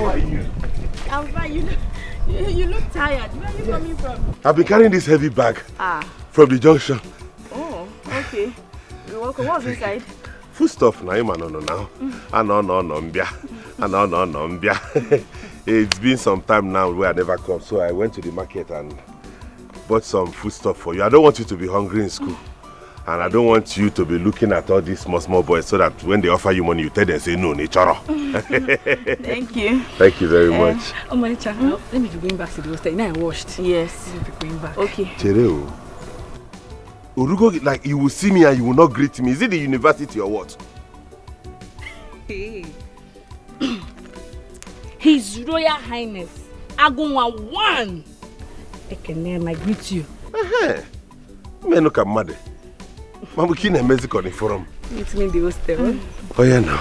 are you? I'm fine. You look tired. Where are you coming from? I've been carrying this heavy bag from the junction. Oh, okay. You're welcome. What's inside? Food stuff now. It's been some time now where I never come, so I went to the market and bought some food stuff for you. I don't want you to be hungry in school. And I don't want you to be looking at all these small boys so that when they offer you money, you tell them, say no, nature. Thank you. Thank you very much. Oh, Manicha, let me be going back to the hostel. Now I washed. Yes. Let me be going back. Okay. Chereo, Urugo, like you will see me and you will not greet me. Is it the university or what? Hey. His Royal Highness Agunwa I can greet you. Me no come mad. Mamu kina Mexico ni forum. Meet me in the hostel. Oh yeah, no.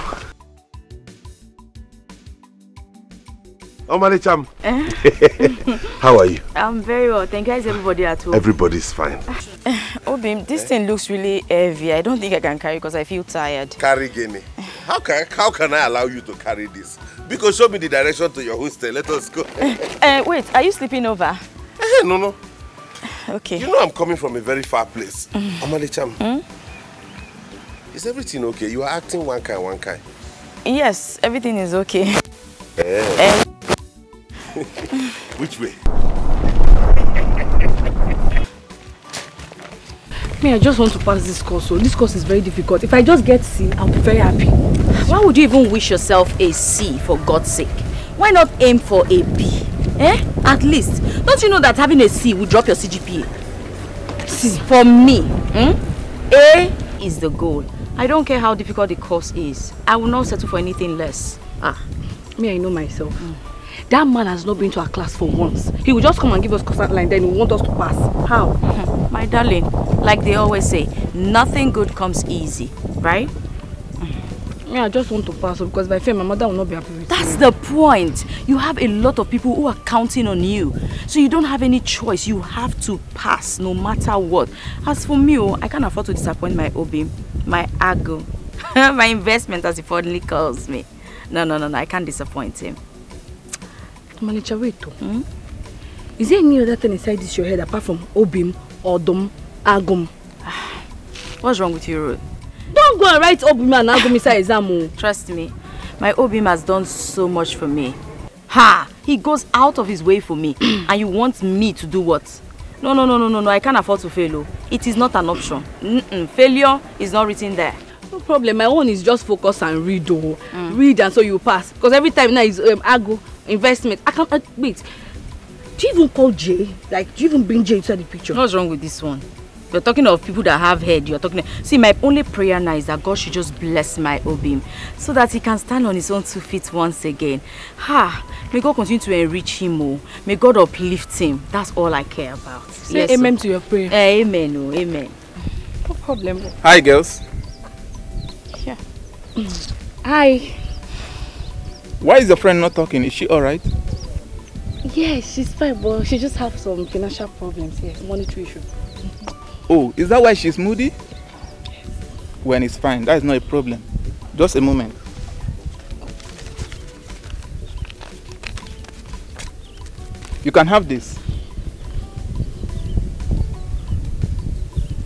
Oh, Manicham. How are you? I'm very well. Thank you. How is everybody at home? Everybody's fine. Obim, this thing looks really heavy. I don't think I can carry because I feel tired. Carry Guinea. How can I allow you to carry this? Because show me the direction to your hostel. Let us go. Wait, are you sleeping over? No. Okay. You know I'm coming from a very far place. Omalicham. Is everything okay? You are acting one kind. Yes, everything is okay. Which way? Me, I just want to pass this course. So this course is very difficult. If I just get C, I'll be very happy. Why would you even wish yourself a C, for God's sake? Why not aim for a B? At least. Don't you know that having a C will drop your CGPA? C. For me, A is the goal. I don't care how difficult the course is. I will not settle for anything less. Me, I know myself. That man has not been to our class for once. He will just come and give us course outline, then he will want us to pass. How? My darling, like they always say, nothing good comes easy, right? Me, I just want to pass because by fear my mother will not be happy with me. That's the point. You have a lot of people who are counting on you. So you don't have any choice. You have to pass no matter what. As for me, I can't afford to disappoint my Obim, my Ago, my investment as he fondly calls me. No, I can't disappoint him. Manicha, wait. Is there any other thing inside this your head apart from Obim, Odom, Agum? What's wrong with you, Ruth? Don't go and write Obim and Agum inside exam. Trust me, my Obim has done so much for me. He goes out of his way for me. And you want me to do what? No, I can't afford to fail. It is not an option. Failure is not written there. No problem, my own is just focus and read. Read and so you pass. Because every time now is Ago, investment. I can't wait. Do you even call Jay? Like, do you even bring Jay inside the picture? What's wrong with this one? You're talking of people that have head. You're talking. See, my only prayer now is that God should just bless my Obim so that he can stand on his own 2 feet once again. May God continue to enrich him. May God uplift him. That's all I care about. Say yes, amen to your prayer. Amen. Amen. No problem. Hi, girls. Yeah. Hi. Why is your friend not talking? Is she all right? Yeah, she's fine, but she just has some financial problems. Yes, monetary issue. Oh, is that why she's moody? When it's fine, that is not a problem. Just a moment. You can have this.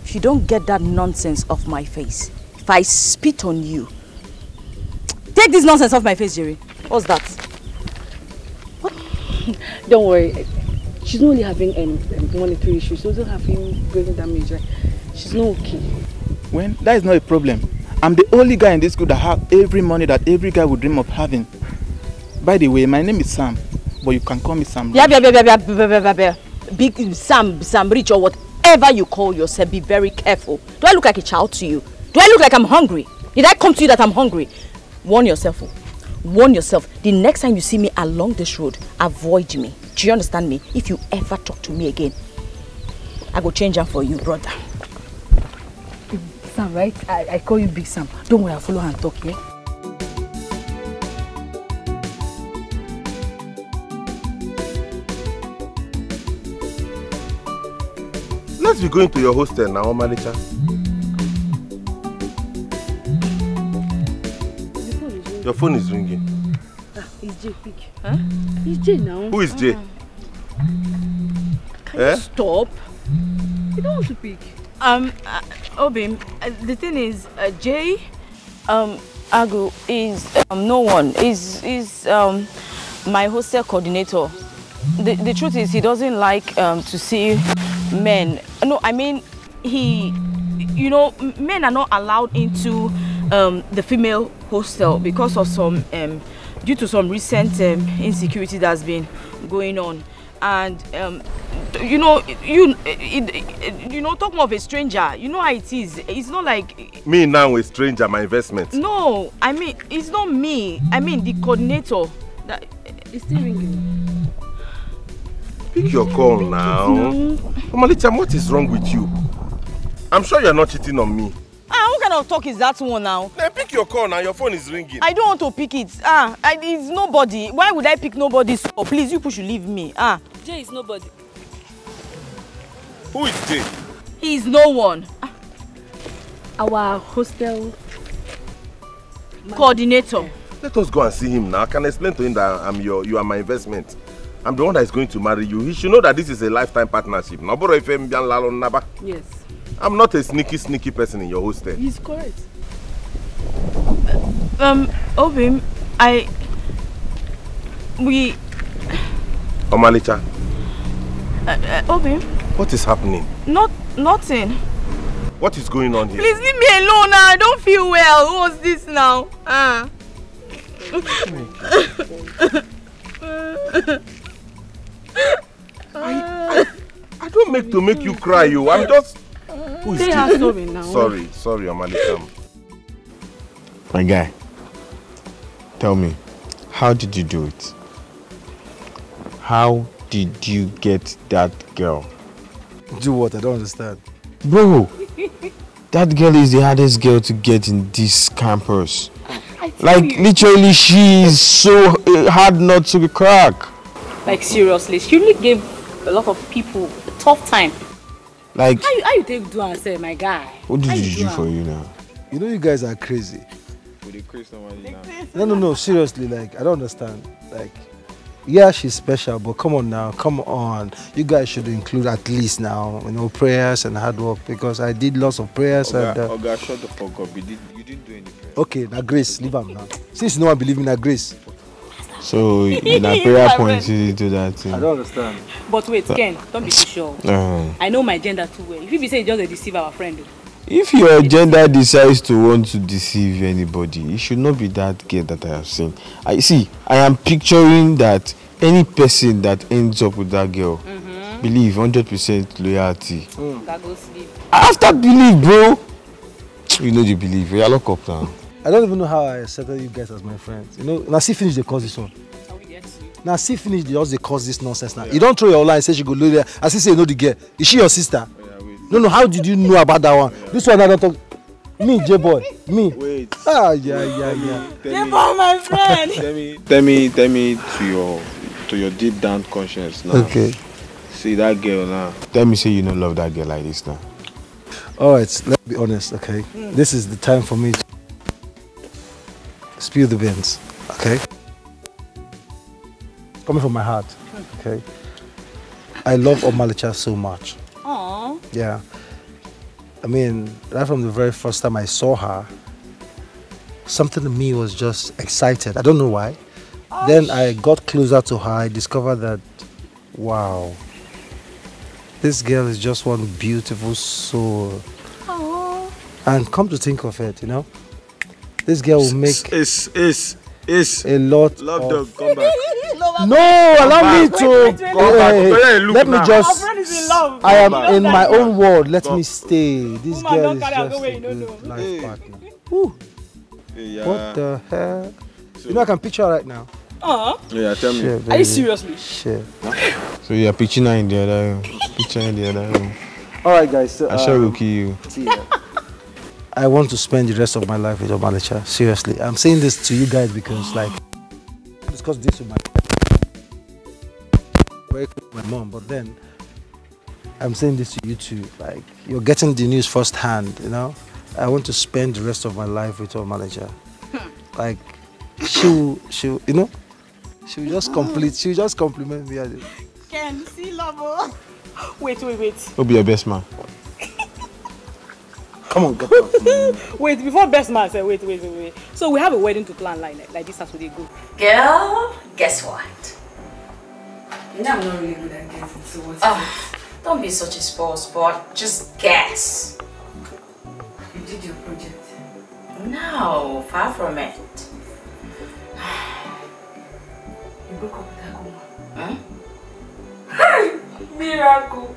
If you don't get that nonsense off my face, if I spit on you. Take this nonsense off my face, Jerry. What's that? What? Don't worry. She's not only having monetary issues, she's also having brain damage. Right? She's not okay. When that is not a problem. I'm the only guy in this school that have every money that every guy would dream of having. By the way, my name is Sam, but you can call me Sam. Big Sam Rich or whatever you call yourself, be very careful. Do I look like a child to you? Do I look like I'm hungry? Did I come to you that I'm hungry? Warn yourself. Warn yourself. The next time you see me along this road, avoid me. Do you understand me? If you ever talk to me again, I go change them for you, brother. Sam, right? I call you Big Sam. Don't worry, I'll follow her and talk, yeah? Let's be going to your hostel now, manager. Your phone is ringing. It's Jay, pick. Huh? It's Jay now. Who is Jay? Can you stop? You don't want to pick. Obim, the thing is, Jay, Agu is no one. Is my hostel coordinator. The truth is, he doesn't like to see men. No, I mean, men are not allowed into the female hostel because of some due to some recent insecurity that's been going on. And talking of a stranger, you know how it is. It's not like me now a stranger, my investment. No, I mean it's not me. I mean the coordinator. That is still ringing. Pick your call now. Omalicha, what is wrong with you? I'm sure you're not cheating on me. What kind of talk is that one now? Then pick your call now, your phone is ringing. I don't want to pick it. It's nobody. Why would I pick nobody's call? Please, you people should leave me. Jay is nobody. Who is Jay? He is no one. Our hostel coordinator. Let us go and see him now. I can explain to him that you are my investment. I'm the one that is going to marry you. He should know that this is a lifetime partnership. Yes. I'm not a sneaky person in your hostel. He's correct. Obim, Omalicha. Obim. What is happening? Nothing. What is going on here? Please leave me alone now. I don't feel well. What's this now? I don't make you cry, you. I'm just. Who is Say her story now. Sorry, Omalicha. My guy, tell me, how did you do it? How did you get that girl? Do what? I don't understand. Bro, that girl is the hardest girl to get in this campus. Like, literally, she is so hard not to be cracked. Like, seriously, she really gave a lot of people a tough time. Like, how you take do and say, my guy? What did you do for you now? You know you guys are crazy. No, seriously, like, I don't understand. Like, yeah, she's special, but come on now, come on. You guys should include at least now, prayers and hard work, because I did lots of prayers. Oga, shut the fuck up. You didn't do any prayers. Okay, now Grace, leave her now. Since no one believes in her Grace. So, in a prayer point, you did do that thing. I don't understand. But wait, Ken, don't be too sure. I know my gender too well. If you be saying just to deceive our friend. If your gender decides to want to deceive anybody, it should not be that girl that I have seen. I am picturing that any person that ends up with that girl, believe 100% loyalty. That goes sleep. After believe, bro. You know you believe. You are locked up now. I don't even know how I accepted you guys as my friends. now see finish the cause this one. Now see finish the cause this nonsense now. You don't throw your line and say she go load there. I say you know the girl. Is she your sister? No, how did you know about that one? This one I don't talk. Me, J-boy. Me. Wait. Yeah. J-boy, my friend. Tell me to to your deep down conscience now. Okay. See that girl now. Tell me say you don't love that girl like this now. Alright, let's be honest, okay? This is the time for me to spill the beans, okay? Coming from my heart, okay? I love Omalicha so much. Aww. Yeah. I mean, right from the very first time I saw her, something in me was just excited. I don't know why. Then I got closer to her. I discovered that, wow, this girl is just one beautiful soul. Aww. And come to think of it, you know, this girl will make a lot Love of... dog, come back. No, allow me to... let me just... Our friend is in love. I am in my own world. Let me stay. This girl is just a good life partner. Woo. Yeah. What the hell? You know I can picture her right now. Yeah, tell me. Shit, Are you seriously? Shit. So you're pitching her in the other room. Picture in the other room. Alright guys, so, I shall will kill you. I want to spend the rest of my life with Omalicha. Seriously. I'm saying this to you guys because like I discussed this with my very close to my mom, but then I'm saying this to you too. Like you're getting the news firsthand, you know? I want to spend the rest of my life with Omalicha. Like she'll you know, she'll just compliment me. Ken, see love. Wait. Who'll be your best man? Come on, get up. Wait, before best man say wait. So we have a wedding to plan like this as we go. Girl, guess what? You know I'm not really good at guessing, so what's Don't be such a spoil sport. Just guess. You did your project. No, far from it. You broke up with that woman. Huh? Miracle.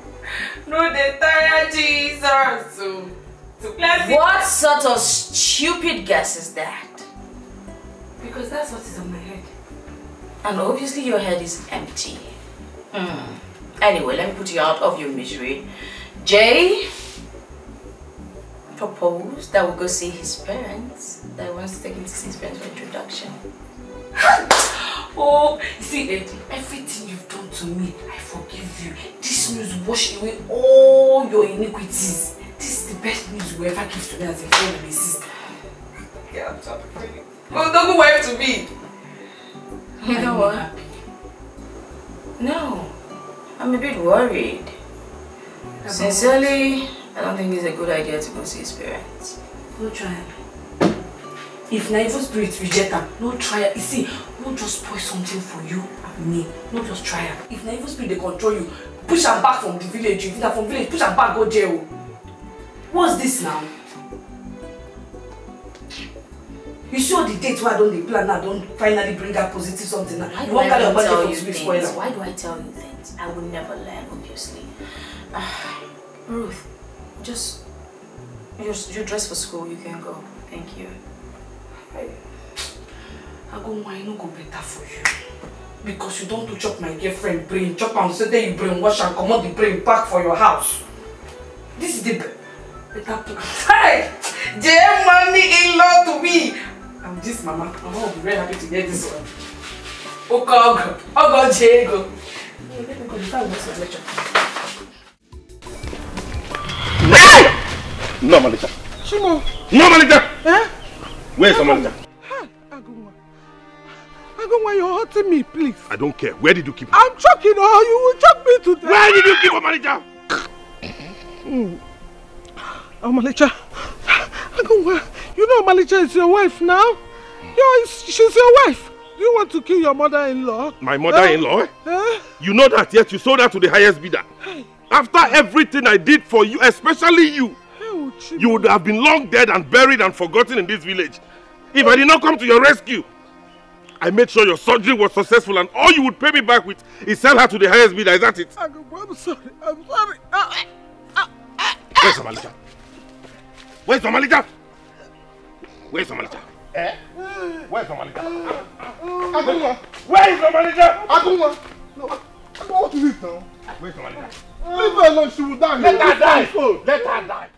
No, they tire Jesus. What sort of stupid guess is that? Because that's what is on my head. And obviously your head is empty. Anyway, let me put you out of your misery. Jay proposed that we go see his parents. That he wants to take him to see his parents for introduction. Oh, you see, Eddie, everything you've done to me, I forgive you. This news washed away all your iniquities. This is the best news you ever give to me as a friend and a sister. Yeah, I'm sorry for you. Well, don't wife to me. You know what? No, I'm a bit worried. Sincerely, I don't think it's a good idea to go see his parents. No trial. If na evil spirit reject them, no trial. You see, no just spoil something for you and me. No just trial. If na evil spirit they control you, push them back from the village. If na from village, push them back, go jail. What's this now? You see all the dates where I don't plan now, don't finally bring out positive something now. Why You do won't I carry your even body tell from you spirit things? spoiler. Why do I tell you things? I will never learn, obviously. Ruth, just you're dressed for school. You can go. Thank you. I go why no go better for you. Because you don't chop my girlfriend brain, chop am say then you brainwash and come out the brain back for your house. This is the better plan. Hey! Dear mommy in law to me. I'm this mama. I'm gonna be very happy to get this one. Okay, Diego. Let me go. The time was my lecture. No, Malika. Shimo. No, Malika. Eh? Where's Malika? Agunwa, you're hurting me, please. I don't care. Where did you keep her? I'm choking her. You will choke me to death. Where did you keep her, Malika? Oh, Malicha. Agunwa, you know Malicha is your wife now. She's your wife. Do you want to kill your mother-in-law? My mother-in-law? You know that, yet you sold her to the highest bidder. After everything I did for you, especially you, you would have been long dead and buried and forgotten in this village. If I did not come to your rescue, I made sure your surgery was successful and all you would pay me back with is sell her to the highest bidder. Is that it? I'm sorry. I'm sorry. Where's Malika? Where's Malika? Where's Malika? Where's Malika? Agunwa. Where is Malika? Agunwa. No. What is it now? Where's Malika? Leave her alone. She will die. Let her die. Let her die.